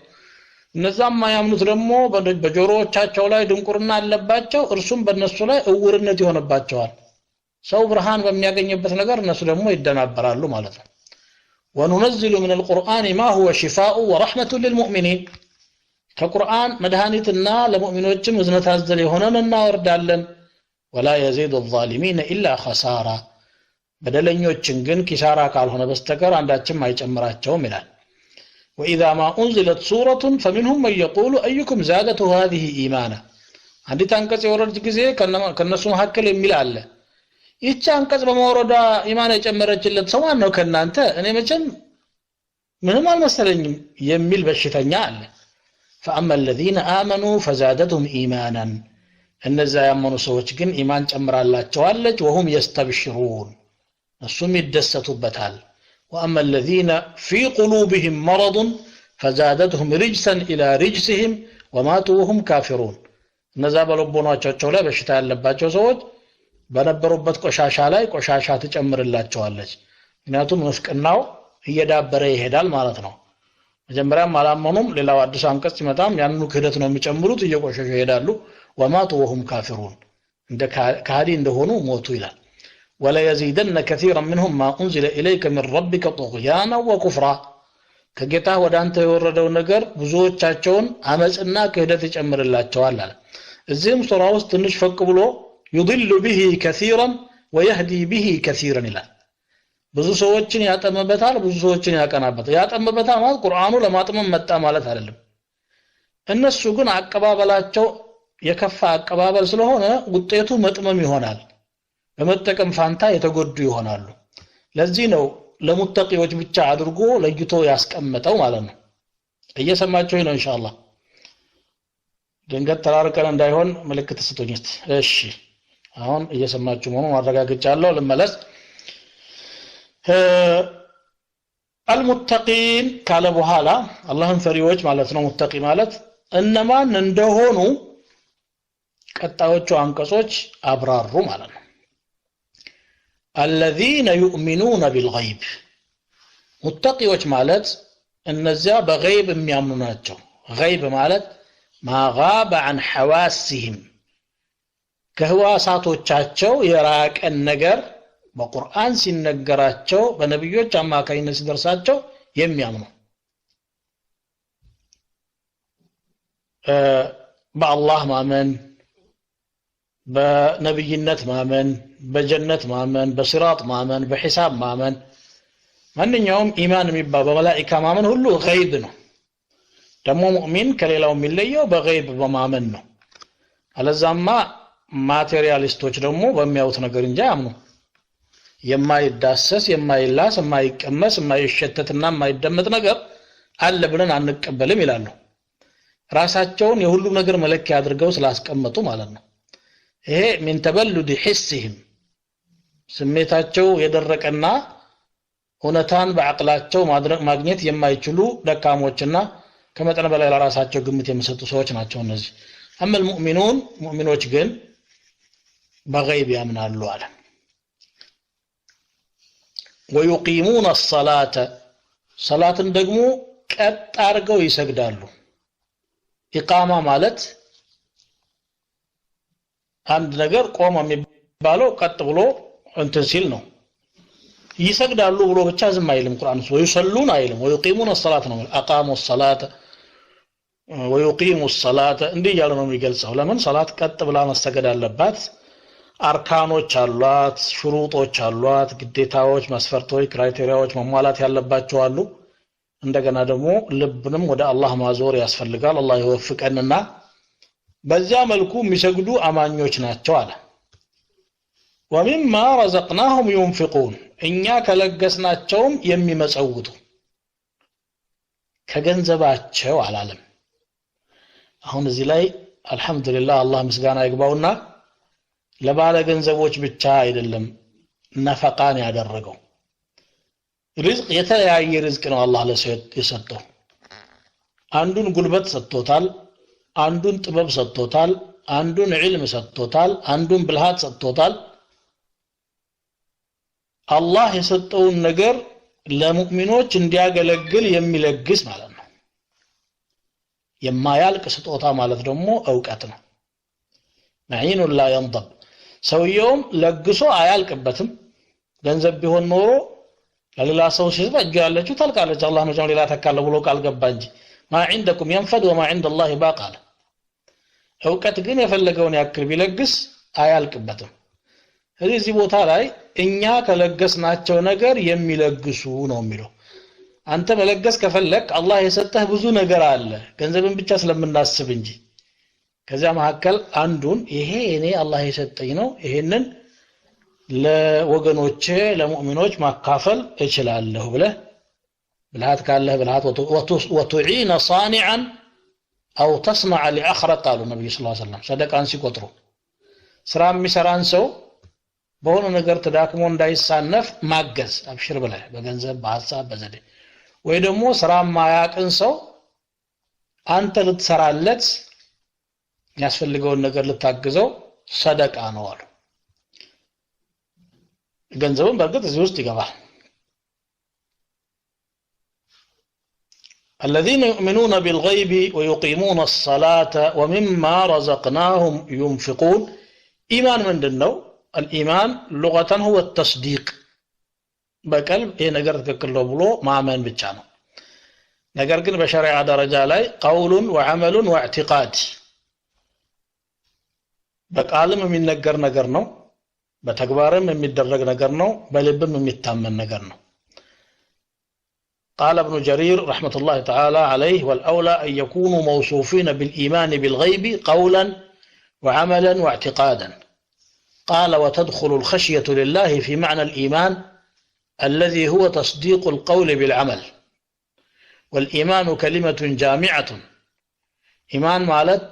እነዛም ማያምኑት ደግሞ በጆሮዎቻቸው ላይ ድንቁርና አለባቸው እርሱም በእነሱ ላይ እውርነት ይሆንባቸዋል ሰው ብርሃን በሚያገኝበት ነገር እነሱ ደግሞ ይደናበራሉ ማለት ነው وننزل من القرآن ما هو شفاء ورحمة للمؤمنين كقرآن مدهانيتنا لمؤمنوችም እዝነት አዘል የሆነን እናወርዳለን ولا يزيد الظالمين إلا خسارة በደለኞችን ግን ኪሳራ ካልሆነ በስተቀር አንዳችም አይጨምራቸውም ይላል وإذا ما أنزلت سورة فمنهم من يقول أيكم زادته هذه إيمانا አንዲት አንቀጽ የወረደች ጊዜ ከነሱ መካከል የሚል አለ ይህች አንቀጽ በመወረዷ ኢማን የጨመረችለት ሰው ማን ነው ከናንተ እኔ መቼም ምንም አልመሰለኝም የሚል በሽተኛ አለ فأما الذين آمنوا فزادتهم إيمانا እነዛ ያመኑ ሰዎች ግን ኢማን ጨምራላቸዋለች وهم يستبشرون እሱም ይደሰቱበታል وأما الذين في قلوبهم مرض فزادتهم رجسا إلى رجسهم وماتوا وهم كافرون እነዛ በልቦናቸው ላይ በሽታ ያለባቸው ሰዎች በነበሩበት ቆሻሻ ላይ ቆሻሻ ትጨምርላቸዋለች ምክንያቱም መስቀናው እየዳበረ ይሄዳል ማለት ነው መጀመሪያም አላመኑም ሌላው አዲስ አንቀጽ ሲመጣም ያንኑ ክህደት ነው የሚጨምሩት እየቆሸሹ ይሄዳሉ وماتوا وهم كافرون እንደ ካዲ እንደሆኑ ሞቱ ይላል ولا يزيدن كثيرا منهم ما أنزل إليك من ربك طغيانا وكفرا ከጌታ ወደ አንተ የወረደው ነገር ብዙዎቻቸውን አመጽና ክህደት ይጨምርላቸዋል አለ እዚህም ሱራ ውስጥ ትንሽ ፈቅ ብሎ يضل به كثيرا ويهدي به كثيرا ይላል ብዙ ሰዎችን ያጠመበታል ብዙ ሰዎችን ያቀናበታል ያጠመበታል ማለት ቁርአኑ ለማጥመም መጣ ማለት አይደለም እነሱ ግን አቀባበላቸው የከፋ አቀባበል ስለሆነ ውጤቱ መጥመም ይሆናል በመጠቀም ፋንታ የተጎዱ ይሆናሉ ለዚህ ነው ለሙተቂዎች ብቻ አድርጎ ለይቶ ያስቀመጠው ማለት ነው እየሰማችሁ ነው ኢንሻአላህ ድንገት ተራርቀን እንዳይሆን ምልክት ስጡኝ እሺ አሁን እየሰማችሁ መሆኑን አረጋግጫለሁ ልመለስ المتقين ካለ በኋላ አላህን ፈሪዎች ማለት ነው ሙተቂ ማለት እነማን እንደሆኑ ቀጣዮቹ አንቀጾች አብራሩ ማለት ነው الذين يؤمنون بالغيب ሙተቂዎች ማለት እነዚያ በغይብ የሚያምኑ ናቸው غይብ ማለት ما غاب عن حواسهم ከህዋሳቶቻቸው የራቀን ነገር በቁርአን ሲነገራቸው በነብዮች አማካይነት ሲደርሳቸው የሚያምኑ በአላህ ማመን በነብይነት ማመን በጀነት ማመን በሲራጥ ማመን በሒሳብ ማመን ማንኛውም ኢማን የሚባል በመላእክት ማመን ሁሉ ገይብ ነው ደግሞ ሙእሚን ከሌላው የሚለየው በገይብ በማመን ነው አለዛማ ማቴሪያሊስቶች ደግሞ በሚያዩት ነገር እንጂ አያምኑ የማይዳሰስ የማይላስ የማይቀመስ የማይሸተትና የማይደመጥ ነገር አለ ብለን አንቀበልም ይላሉ ራሳቸውን የሁሉ ነገር መለኪያ አድርገው ስላስቀመጡ ማለት ነው ይሄ من تبلد حسهم ስሜታቸው የደረቀና ኡነታን በአቅላቸው ማግኘት የማይችሉ ደካሞችና ከመጠን በላይ ለራሳቸው ግምት የሚሰጡ ሰዎች ናቸው እነዚህ أما المؤمنون ሙእሚኖች ግን በገይብ ያምናሉ አለ ويقيمون الصلاة صلاةን ደግሞ ቀጥ አድርገው ይሰግዳሉ ኢቃማ ማለት አንድ ነገር ቆመ የሚባለው ቀጥ ብሎ እንትን ሲል ነው ይሰግዳሉ ብሎ ብቻ ዝም አይልም ቁርአን ወይሰሉን አይልም ويقيمون الصلاة ነው اقاموا الصلاة ويقيموا الصلاة እንዲህ ያለ ነው የሚገልጸው ለምን ሶላት ቀጥ ብላ መሰገድ አለባት አርካኖች አሏት ሽሩጦች አሏት ግዴታዎች መስፈርቶች ክራይቴሪያዎች መሟላት ያለባቸው አሉ እንደገና ደግሞ ልብንም ወደ አላህ ማዞር ያስፈልጋል አላህ ይወፍቀንና በዚያ መልኩ የሚሰግዱ አማኞች ናቸው አለ ومما رزقناهم ينفقون እኛ ከለገስናቸውም የሚመጸውቱ ከገንዘባቸው አላለም አሁን እዚህ ላይ አልহামዱሊላህ አላህ ምስጋና ይግባውና ለባለ ገንዘቦች ብቻ አይደለም ነፈቃን ያደረገው ሪዝቅ የተለያየ ሪዝቅ ነው አላህ ለሰጠው አንዱን ጉልበት ሰጥቶታል አንዱን ጥበብ ሰጥቶታል አንዱን ዒልም ሰጥቶታል አንዱን ብልሃት ሰጥቶታል አላህ የሰጠውን ነገር ለሙእሚኖች እንዲያገለግል የሚለግስ ማለት ነው የማያልቅ ስጦታ ማለት ደግሞ ዕውቀት ነው معين لا ينضب ሰውየውም ለግሶ አያልቅበትም ገንዘብ ቢሆን ኖሮ ለሌላ ሰው ሲሰጥ እጁ ያለችው ታልቃለች አላህ ነው ሌላ ተካለ ብሎ ቃል ገባ እንጂ ما عندكم ينفد وما عند الله باق አለ ዕውቀት ግን የፈለገውን ያክል ቢለግስ አያልቅበትም እዚህ ቦታ ላይ እኛ ከለገስናቸው ነገር የሚለግሱ ነው የሚለው አንተ መለገስ ከፈለክ አላህ የሰጠህ ብዙ ነገር አለ ገንዘብን ብቻ ስለምናስብ እንጂ ከዛ መሐከል አንዱን ይሄ እኔ አላህ የሰጠኝ ነው ይሄንን ለወገኖቼ ለሙእሚኖች ማካፈል እችላለሁ ብለህ ብልሃት ካለህ ብልሃት ወቱዒነ صانعا او تصنع لاخر قالوا النبي صلى الله عليه وسلم ሰደቃን ሲቆጥሩ ስራ የሚሰራን ሰው በሆነ ነገር ተዳክሞ እንዳይሳነፍ ማገዝ አብሽር ብለህ በገንዘብ በሐሳብ በዘዴ ወይ ደግሞ ስራ ማያቅን ሰው አንተ ልትሰራለት ያስፈልገውን ነገር ልታግዘው ሰደቃ ነው አሉ ገንዘብን በርግጥ እዚህ ውስጥ ይገባል الذين يؤمنون بالغيب ويقيمون الصلاة ومما رزقناهم ينفقون إيمان من دنو الإيمان لغة هو التصديق بقلب إيه نقر تكله بلو معمن بتشانو نقر كن بشرع درجة لاي قول وعمل واعتقاد بقالم من نقر نو بتكبارم من مدرج نقر نو بلبم من متامن نقر نو قال ابن جرير رحمة الله تعالى عليه والأولى أن يكونوا موصوفين بالإيمان بالغيب قولا وعملا واعتقادا قال وتدخل الخشية لله في معنى الإيمان الذي هو تصديق القول بالعمل والإيمان كلمة جامعة إيمان مالت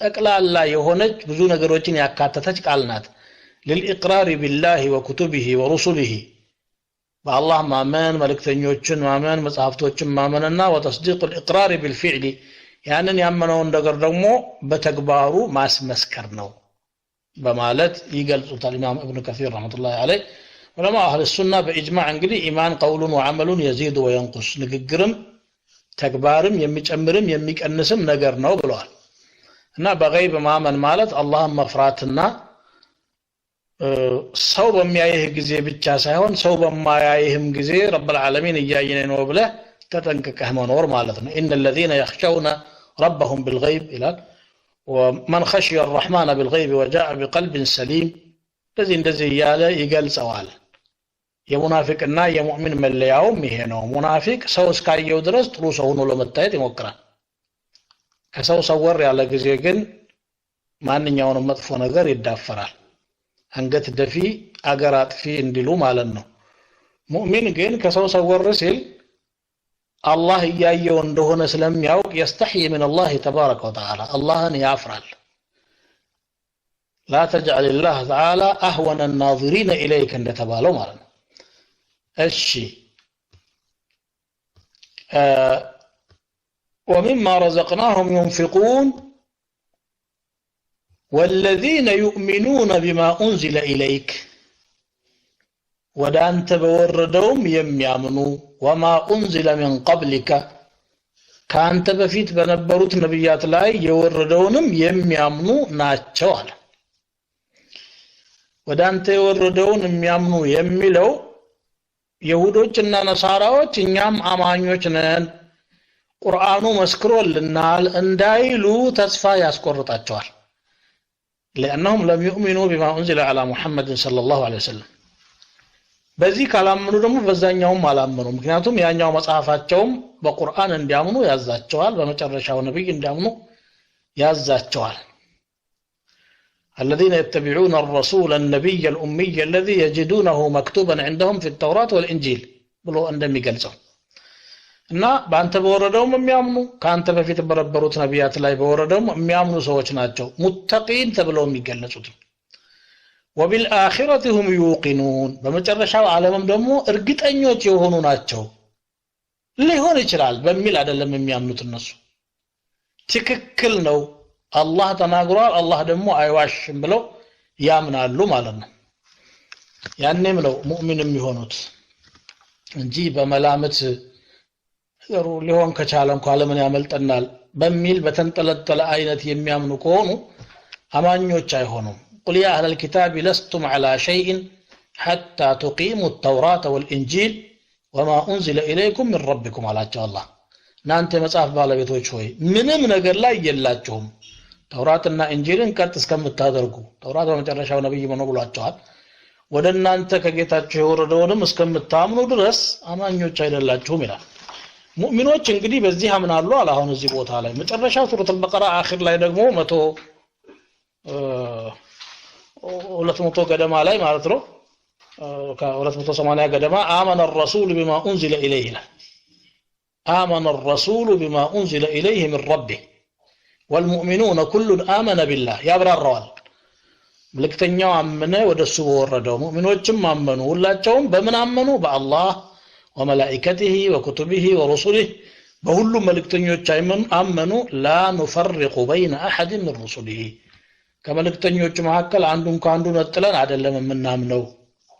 أكلا الله يهونج بزون قروتين يكاتتك قالنات للإقرار بالله وكتبه ورسله بالله مامن ملكتنيوچن مامن مصحفتوچن مامننا وتصديق الإقرار بالفعل يعني يامنون ነገር ደግሞ በተግባሩ ማስመስከር ነው በማለት ይገልጹት الإمام ابن كثير رحمة الله عليه ولما أهل السنة بإجماع እንግዲህ ኢማን قول وعمل يزيد وينقص ንግግርም ተግባርም የሚጨምርም የሚቀንስም ነገር ነው ብለዋል እና በغيب ማመን ማለት አላህን መፍራትና ሰው በሚያይህ ጊዜ ብቻ ሳይሆን ሰው በማያይህም ጊዜ ረብ العالمين እያየነ ነው ብለህ ተጠንቅቀህ መኖር ማለት ነው ان الذين يخشون ربهم بالغيب الى ومن خشي الرحمن بالغيب وجاء بقلب سليم الذي እንደዚህ ያለ ይገልጸዋል የሙናፊቅና የሙእሚን መለያውም ይሄ ነው ሙናፊቅ ሰው እስካየው ድረስ ጥሩ ሰው ሆኖ ለመታየት ይሞክራል ከሰው ሰወር ያለ ጊዜ ግን ማንኛውንም መጥፎ ነገር ይዳፈራል አንገት ደፊ አገር አጥፊ እንዲሉ ማለት ነው ሙእሚን ግን ከሰው ሰወር ሲል አላህ ያየው እንደሆነ ስለሚያውቅ يستحي من الله تبارك وتعالى اللهን ያፍራል لا تجعل الله تعالى اهون الناظرين اليك እንደተባለው ማለት ነው እሺ ومما رزقناهم ينفقون والذين يؤمنون بما أنزل إليك ودانت بوردوم يميامنوا وما أنزل من قبلك كانت بفيت بنبروت نبيات لاي يوردونم يميامنوا ناتشوال ودانت يوردون يميامنوا يميلو يهودوچنا نصاراوچ እኛም አማኞች ነን ቁርአኑ መስክሮልናል እንዳይሉ ተስፋ ያስቆርጣቸዋል لأنهم لم يؤمنوا بما أنزل على محمد صلى الله عليه وسلم በዚህ ካላመኑ ደግሞ በዛኛውም አላመኑ ምክንያቱም ያኛው መጽሐፋቸውም በቁርአን እንዲያምኑ ያዛቸዋል በመጨረሻው ነብይ እንዲያምኑ ያዛቸዋል الذين يتبعون الرسول النبي الأمي الذي يجدونه مكتوبا عندهم في التوراة والإنجيل ብሎ እንደሚገልጸው እና ባንተ በወረደውም የሚያምኑ ካንተ በፊት በረበሩት ነቢያት ላይ በወረደውም የሚያምኑ ሰዎች ናቸው ሙተቂን ተብለው የሚገለጹት وبالآخرة هم يوقنون በመጨረሻው ዓለምም ደግሞ እርግጠኞች የሆኑ ናቸው ሊሆን ይችላል በሚል አይደለም የሚያምኑት እነሱ ትክክል ነው አላህ ተናግሯል አላህ ደግሞ አይዋሽም ብለው ያምናሉ ማለት ነው ያንንም ነው ሙእሚን የሚሆኑት እንጂ በመላመት ነገሩ ሊሆን ከቻለ እንኳን ለምን ያመልጠናል በሚል በተንጠለጠለ አይነት የሚያምኑ ከሆኑ አማኞች አይሆኑም قل يا أهل الكتاب لستم على شيء حتى تقيموا التوراة والإنجيل وما أنزل إليكم من ربكم على الله እናንተ መጽሐፍ ባለቤቶች ሆይ ምንም ነገር ላይ የላችሁም ተውራትና ኢንጂልን ቀጥ እስከምታደርጉ ተውራት በመጨረሻው ነብይ ሆኖ ብሏቸዋል ወደ እናንተ ከጌታችሁ የወረደውንም እስከምታምኑ ድረስ አማኞች አይደላችሁም ይላል ሙእሚኖች እንግዲህ በዚህ አምናሉ አለ አሁን እዚህ ቦታ ላይ መጨረሻው ሱረቱ አልበቀራ አኺር ላይ ደግሞ 200 ገደማ ላይ ማለት ነው ከ280 ገደማ آمن الرسول بما أنزل إليه آمن الرسول بما أنزل إليه من ربه والمؤمنون كل آمن بالله يا برار ملكتኛው አመነ ወደሱ ወረደው ሙእሚኖችም አመኑ ሁላቸውም በምን አመኑ በአላህ وملائكته وكتبه ورسله በሁሉ መልእክተኞች አመኑ لا نفرق بين أحد من رسله ከመልእክተኞቹ መካከል አንዱን ከአንዱ ነጥለን አይደለም የምናምነው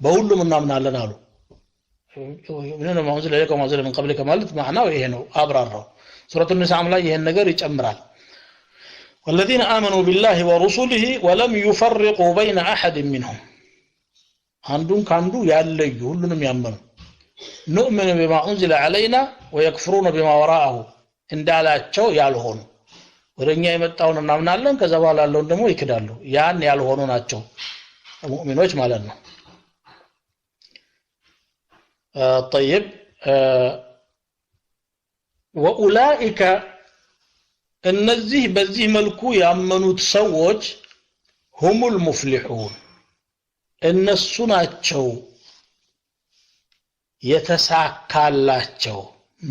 በሁሉም እናምናለን አሉ ምንነ ማውዝ ላይ ከማዘለ من قبل ከማለት ማዕናው ይሄ ነው አብራራው ሱረቱ النساء ላይ ይሄን ነገር ይጨምራል والذين آمنوا بالله ورسله ولم يفرقوا بين أحد منهم عندهم كاندو يالليو ሁሉንም ያመኑ نؤمن بما أنزل علينا ويكفرون بما وراءه እንዳላቸው ያልሆኑ ወደኛ የመጣውን እናምናለን ከዛ በኋላ ያለውን ደግሞ ይክዳሉ ያን ያልሆኑ ናቸው ሙእሚኖች ማለት ነው طيب واولئك እነዚህ በዚህ መልኩ ያመኑት ሰዎች هم المفلحون እነሱ ናቸው የተሳካላቸው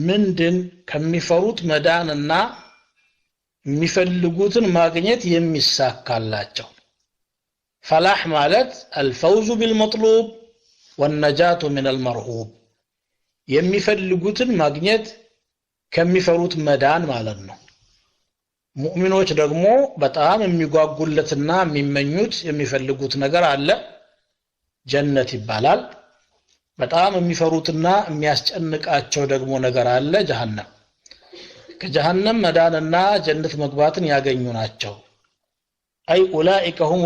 ምንድን ከሚፈሩት መዳንና የሚፈልጉትን ማግኘት የሚሳካላቸው ፈላህ ማለት الفوز بالمطلوب والنجاة من المرهوب የሚፈልጉትን ማግኘት ከሚፈሩት መዳን ማለት ነው ሙእሚኖች ደግሞ በጣም የሚጓጉለትና የሚመኙት የሚፈልጉት ነገር አለ ጀነት ይባላል በጣም የሚፈሩትና የሚያስጨንቃቸው ደግሞ ነገር አለ ጀሃነም ከጀሃነም መዳንና ጀነት መግባትን ያገኙ ናቸው አይ ኡላኢከ هم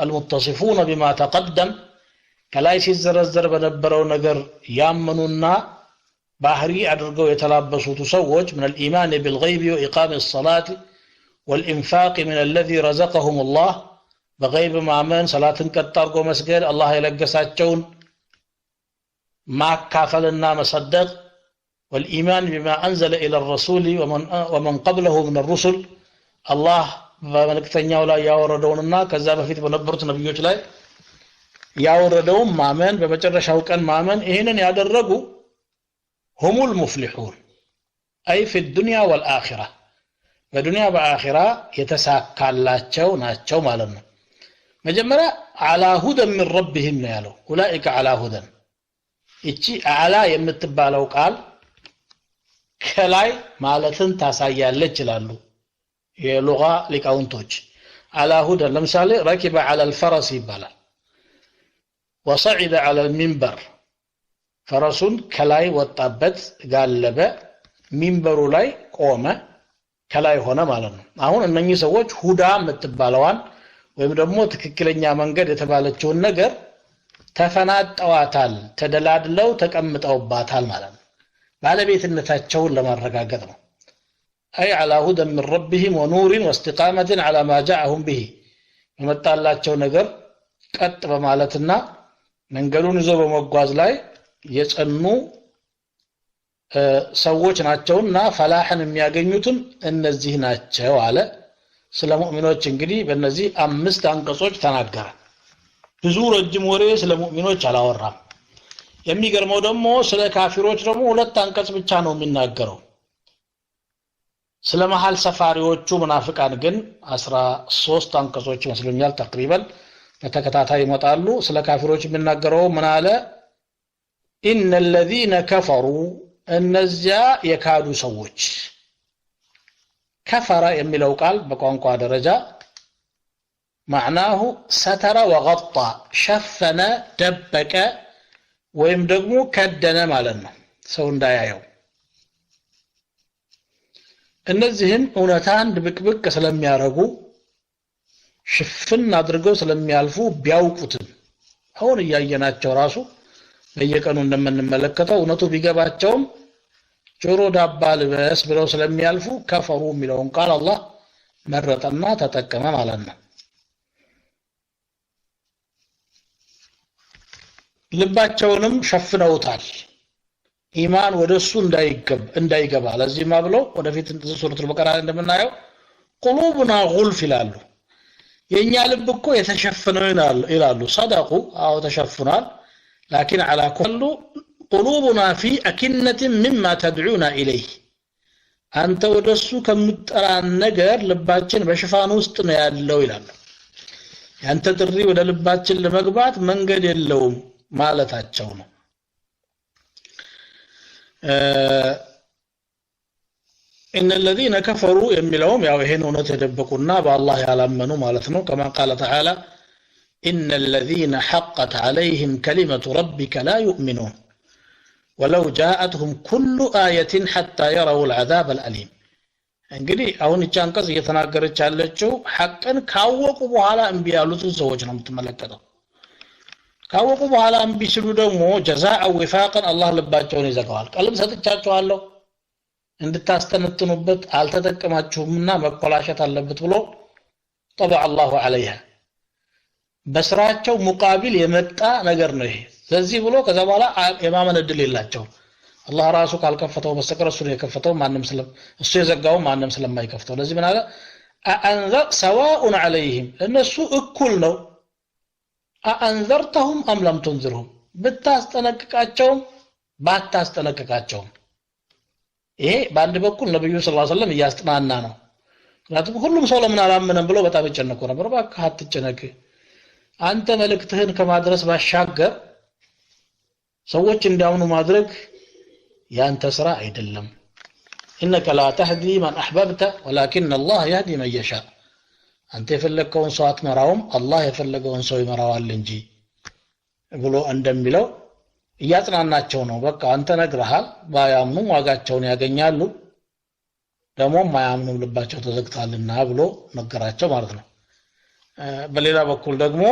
المتصفون بما تقدم ከላይ ሲዘረዘር በነበረው ነገር ያመኑና ባህሪ አድርገው የተላበሱት ሰዎች من الإيمان بالغيب وإقام الصلاة والإنفاق من الذي رزقهم الله بغيب ማመን ሰላትን ቀጥ አድርጎ መስገድ አላህ የለገሳቸውን ማካፈልና መሰደቅ والإيمان بما أنزل إلى الرسول ومن قبله من الرسل الله በመልእክተኛው ላይ ያወረደውንና ከዛ በፊት በነበሩት ነብዮች ላይ ያወረደውን ማመን በመጨረሻው ቀን ማመን ይሄንን ያደረጉ هم المفلحون أي في الدنيا والآخرة በዱንያ በአኺራ የተሳካላቸው ናቸው ማለት ነው መጀመሪያ على هدى من ربهم ነው ያለው أولئك على هدى እቺ አላ የምትባለው ቃል ከላይ ማለትን ታሳያለች ይላሉ የሉጋ ሊቃውንቶች على هدى ለምሳሌ ركب على الفرس ይባላል وصعد على المنبر ፈረሱን ከላይ ወጣበት ጋለበ ሚንበሩ ላይ ቆመ ከላይ ሆነ ማለት ነው አሁን እነኚህ ሰዎች ሁዳ የምትባለዋን ወይም ደግሞ ትክክለኛ መንገድ የተባለችውን ነገር ተፈናጠዋታል ተደላድለው ተቀምጠውባታል ማለት ነው ባለቤትነታቸውን ለማረጋገጥ ነው أي على هدى من ربهم ونور واستقامة على ما جاءهم به የመጣላቸው ነገር ቀጥ በማለትና መንገዱን ይዞ በመጓዝ ላይ የጸኑ ሰዎች ናቸውና ፈላህን የሚያገኙትን እነዚህ ናቸው አለ ስለ ሙእሚኖች እንግዲህ በእነዚህ 5 አንቀጾች ተናገረ ብዙ ረጅም ወሬ ስለ ሙእሚኖች አላወራም የሚገርመው ደግሞ ስለ ካፊሮች ደግሞ 2 አንቀጽ ብቻ ነው የሚናገረው ስለ መሃል ሰፋሪዎቹ ሙናፊቃን ግን 13 አንቀጾች መስሎኛል ተቅሪበን በተከታታይ ይመጣሉ ስለ ካፊሮች የሚናገረው ምን አለ إن الذين كفروا እነዚያ የካዱ ሰዎች كفر የሚለው ቃል በቋንቋ ደረጃ معناه ستر وغطى شفن دبك ወይም ደግሞ ከደነ ማለት ነው ሰው እንዳያየው እነዚህም እውነታን ድብቅብቅ ስለሚያረጉ ሽፍን አድርገው ስለሚያልፉ ቢያውቁትም አሁን ያየናቸው ራሱ በየቀኑ እንደምንመለከተው እውነቱ ቢገባቸውም ጆሮ ዳባ ልበስ ብለው ስለሚያልፉ ከፈሩ የሚለውን ቃል አላህ መረጠና ተጠቀመ ማለት ነው። ልባቸውንም ሸፍነውታል ኢማን ወደሱ እንዳይገባ ለዚህማ ብለው ወደፊት ሱረቱል በቀራ እንደምናየው ቁሉብና ጉልፍ ይላሉ የኛ ልብ እኮ የተሸፈነው ይላሉ ሰደቁ አው ተሸፍኗል لكن على كل قلوبنا في أكنة مما تدعونا إليه أنت ودسو كمترى النجر لباتشن بشفان وسط ما يالله ይላሉ ያንተ ጥሪ ወደ ልባችን ለመግባት መንገድ የለውም ማለታቸው ነው إن الذين كفروا يملهم يا وهين ونتدبقنا بالله يعلمنوا مالتنا كما قال تعالى إن الذين حقت عليهم كلمة ربك لا يؤمنون ولو جاءتهم كل آية حتى يروا العذاب الأليم እንግዲህ አሁን ጫንቀስ እየተናገረች ያለችው ሐቅን ካወቁ በኋላ እንቢ ያሉት ሰዎች ነው የምትመለከተው ካወቁ በኋላ እንቢ ሲሉ ደግሞ ጀዛአ ወፋቀን አላህ ልባቸውን ይዘጋዋል ቀልብ ሰጥቻቸዋለሁ እንድታስተነትኑበት አልተጠቀማችሁምና መቆላሸት አለበት ብሎ طبع الله عليها በስራቸው ሙቃቢል የመጣ ነገር ነው ይሄ ስለዚህ ብሎ ከዛ በኋላ የማመን እድል የላቸው አላህ ራሱ ካልከፈተው በስተቀር እሱ የከፈተው ማንንም እሱ የዘጋው ማንንም ስለማይከፍተው ለዚህ ምን አለ አንዘር ሰዋኡን عليهم እነሱ እኩል ነው አንዘርተሁም አም ለም ትንዝሩም ብታስጠነቅቃቸውም ባታስጠነቅቃቸውም ይሄ በአንድ በኩል ነብዩ ሰለላሁ ዐለይሂ ወሰለም ያስጠናና ነው ምክንያቱም ሁሉም ሰው ለምን አላመነም ብሎ በጣም ይጨነቁ ነበር ባካ አትጨነቅ አንተ መልእክትህን ከማድረስ ባሻገር ሰዎች እንዲያምኑ ማድረግ ያንተ ስራ አይደለም انك لا تهدي من احببت ولكن الله يهدي من يشاء አንተ የፈለከውን ሰው አትመራውም አላህ የፈለገውን ሰው ይመራዋል እንጂ ብሎ እንደሚለው ያጽናናቸው ነው በቃ አንተ ነግረሃል ባያምኑ ዋጋቸውን ያገኛሉ ደግሞ ማያምኑ ልባቸው ተዘግቷልና ብሎ ነገራቸው ማለት ነው በሌላ በኩል ደግሞ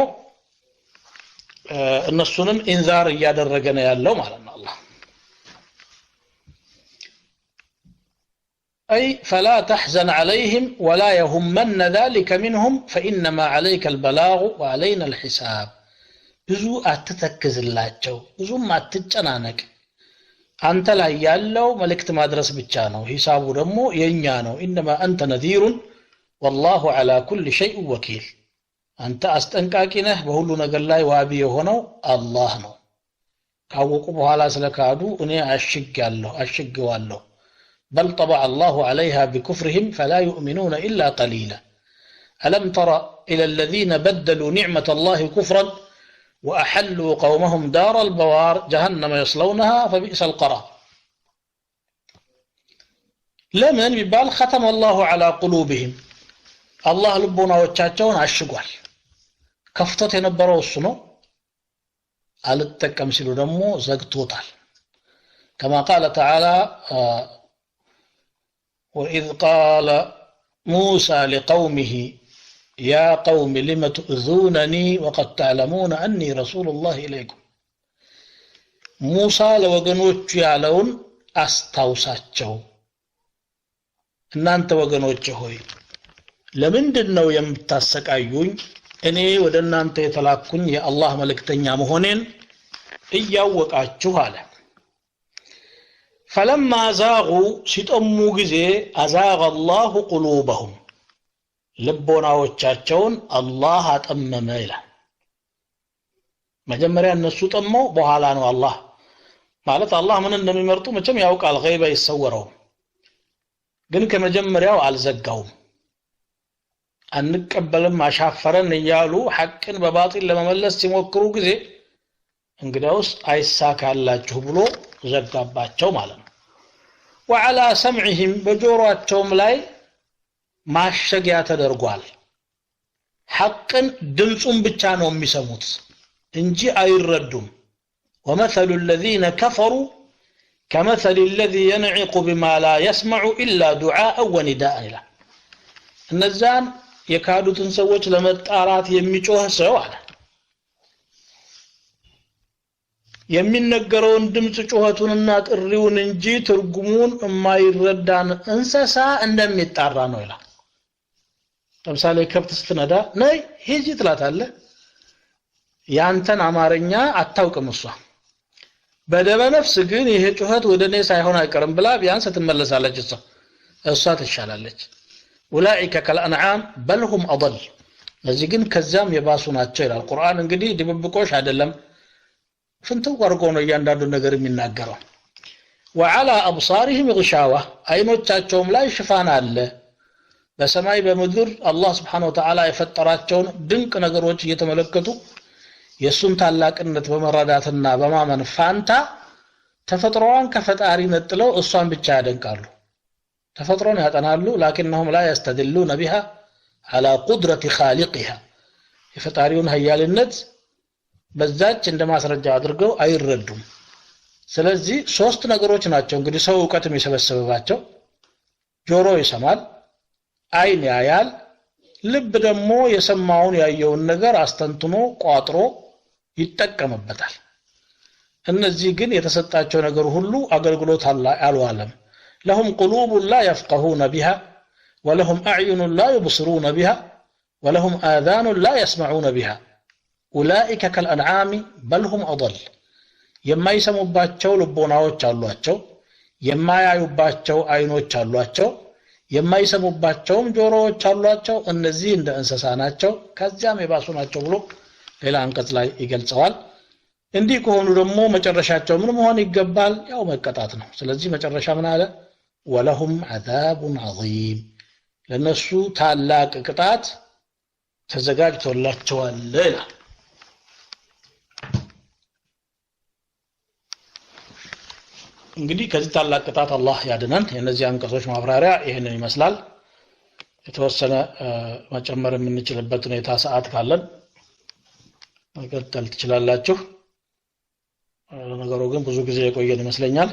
እነሱንም ኢንዛር እያደረገ ነው ያለው ማለት ነው አላህ أي فلا تحزن عليهم ولا يهمن ذلك منهم فإنما عليك البلاغ وعلينا الحساب ብዙ አትተክዝላቸው ብዙም አትጨናነቅ አንተ ላይ ያለው መልእክት ማድረስ ብቻ ነው ሂሳቡ ደግሞ የኛ ነው انما انت نذير والله على كل شيء وكيل አንተ አስጠንቃቂ ነህ በሁሉ ነገር ላይ ዋቢ የሆነው አላህ ነው ካወቁ በኋላ ስለካዱ እኔ አሽገዋለሁ بل طبع الله عليها بكفرهم فلا يؤمنون إلا قليلا ألم تر إلى الذين بدلوا نعمة الله كفرا وأحلوا قومهم دار البوار جهنم يصلونها فبئس القرار لمن ببال ختم الله على قلوبهم الله لبنا وچاچون አሽጓል ከፍተት የነበረው እሱ ነው አልተጠቀም ሲሉ ደግሞ ዘግቶታል كما قال تعالى وإذ قال موسى لقومه يا قوم لم تؤذونني وقد تعلمون أني رسول الله إليكم موسى لوغنوچ ያለውን አስታውሳቸው እናንተ ወገኖች ሆይ ለምንድነው የምታሰቃዩኝ እኔ ወደ እናንተ የተላኩኝ የአላህ መልእክተኛ መሆኔን እያወቃችሁ አለ فلما زاغوا ሲጠሙ ጊዜ أزاغ الله قلوبهم ልቦናዎቻቸውን አላህ አጠመመ ይላል መጀመሪያ እነሱ ጠመው በኋላ ነው አላህ ማለት አላህ ምን እንደሚመርጡ መቼም ያውቃል ገይባ ይሰወረው ግን ከመጀመሪያው አልዘጋውም አንቀበልም አሻፈረን እያሉ ሐቅን በባጢል ለመመለስ ሲሞክሩ ጊዜ እንግዲያውስ አይሳካላችሁ ብሎ ዘጋባቸው ማለት ነው وعلى سمعهم بجوراتهم ላይ ማሸጊያ ተደርጓል ሐቅን ድምጹን ብቻ ነው የሚሰሙት እንጂ አይረዱም ومثل الذين كفروا كمثل الذي ينعق بما لا يسمع إلا دعاء ونداء إلى النزان يكادوا سوዎች ለመጣራት የሚጮህ ሰው አለ የሚነገረውን ድምጽ ጩኸቱንና ጥሪውን እንጂ ትርጉሙን የማይረዳን እንስሳ እንደሚጣራ ነው ይላል ለምሳሌ ከብት ስትነዳ ነይ ሂጂ ትላታለህ ያንተን አማርኛ አታውቅም እሷ በደበ ነፍስ ግን ይሄ ጩኸት ወደኔ ሳይሆን አይቀርም ብላ ቢያንስ ትመለሳለች እሷ ትሻላለች ኡላኢከ ከልአንዓም በል ሁም አضل ለዚህ ግን ከዛም የባሱ ናቸው ይላል ቁርአን እንግዲህ ድብብቆሽ አይደለም ፍንተው ወርቆ ነው እያንዳንዱ ነገር የሚናገረው وعلى ابصارهم غشاوه አይኖቻቸውም ላይ ሽፋን አለ በሰማይ በምድር አላህ Subhanahu Wa Ta'ala የፈጠራቸውን ድንቅ ነገሮች እየተመለከቱ የሱን ታላቅነት በመረዳትና በማመን ፋንታ ተፈጥሮዋን ከፈጣሪ ነጥለው እሷን ብቻ ያደንቃሉ ተፈጥሮን ያጠናሉ لكنهم لا يستدلون بها على قدرة خالقها የፈጣሪውን ኃያልነት በዛች እንደማስረጃ አድርገው አይረዱም ስለዚህ ሶስት ነገሮች ናቸው እንግዲህ ሰው ዕውቀት የሚሰበስብባቸው ጆሮ ይሰማል አይን ያያል ልብ ደግሞ የሰማውን ያየውን ነገር አስተንትኖ ቋጥሮ ይጠቀምበታል እነዚህ ግን የተሰጣቸው ነገር ሁሉ አገልግሎት አልዋለም لهم قلوب لا يفقهون بها ولهم أعين لا يبصرون بها ولهم آذان لا يسمعون بها أولئك كالأنعام بل هم أضل يما يسموباتشو لبوناوچ አሏቸው የማያዩባቸው አይኖች አሏቸው የማይሰሙባቸውም ጆሮዎች አሏቸው እነዚህ እንደ እንስሳ ናቸው ከዚያም የባሱ ናቸው ብሎ ሌላ አንቀጽ ላይ ይገልጸዋል እንዲህ ከሆኑ ደግሞ መጨረሻቸው ምን መሆን ይገባል ያው መቀጣት ነው ስለዚህ መጨረሻ ምን አለ ወለሁም عذاب عظيم ለነሱ ታላቅ ቅጣት ተዘጋጅቶላቸዋል ይላል እንግዲህ ከዚህ ታላቅ ቅጣት አላህ ያድነን የነዚህ አንቀጾች ማብራሪያ ይሄንን ይመስላል የተወሰነ መጨመር የምንችልበት ሁኔታ ሰዓት ካለን መቀጠል ትችላላችሁ ነገሩ ግን ብዙ ጊዜ የቆየን ይመስለኛል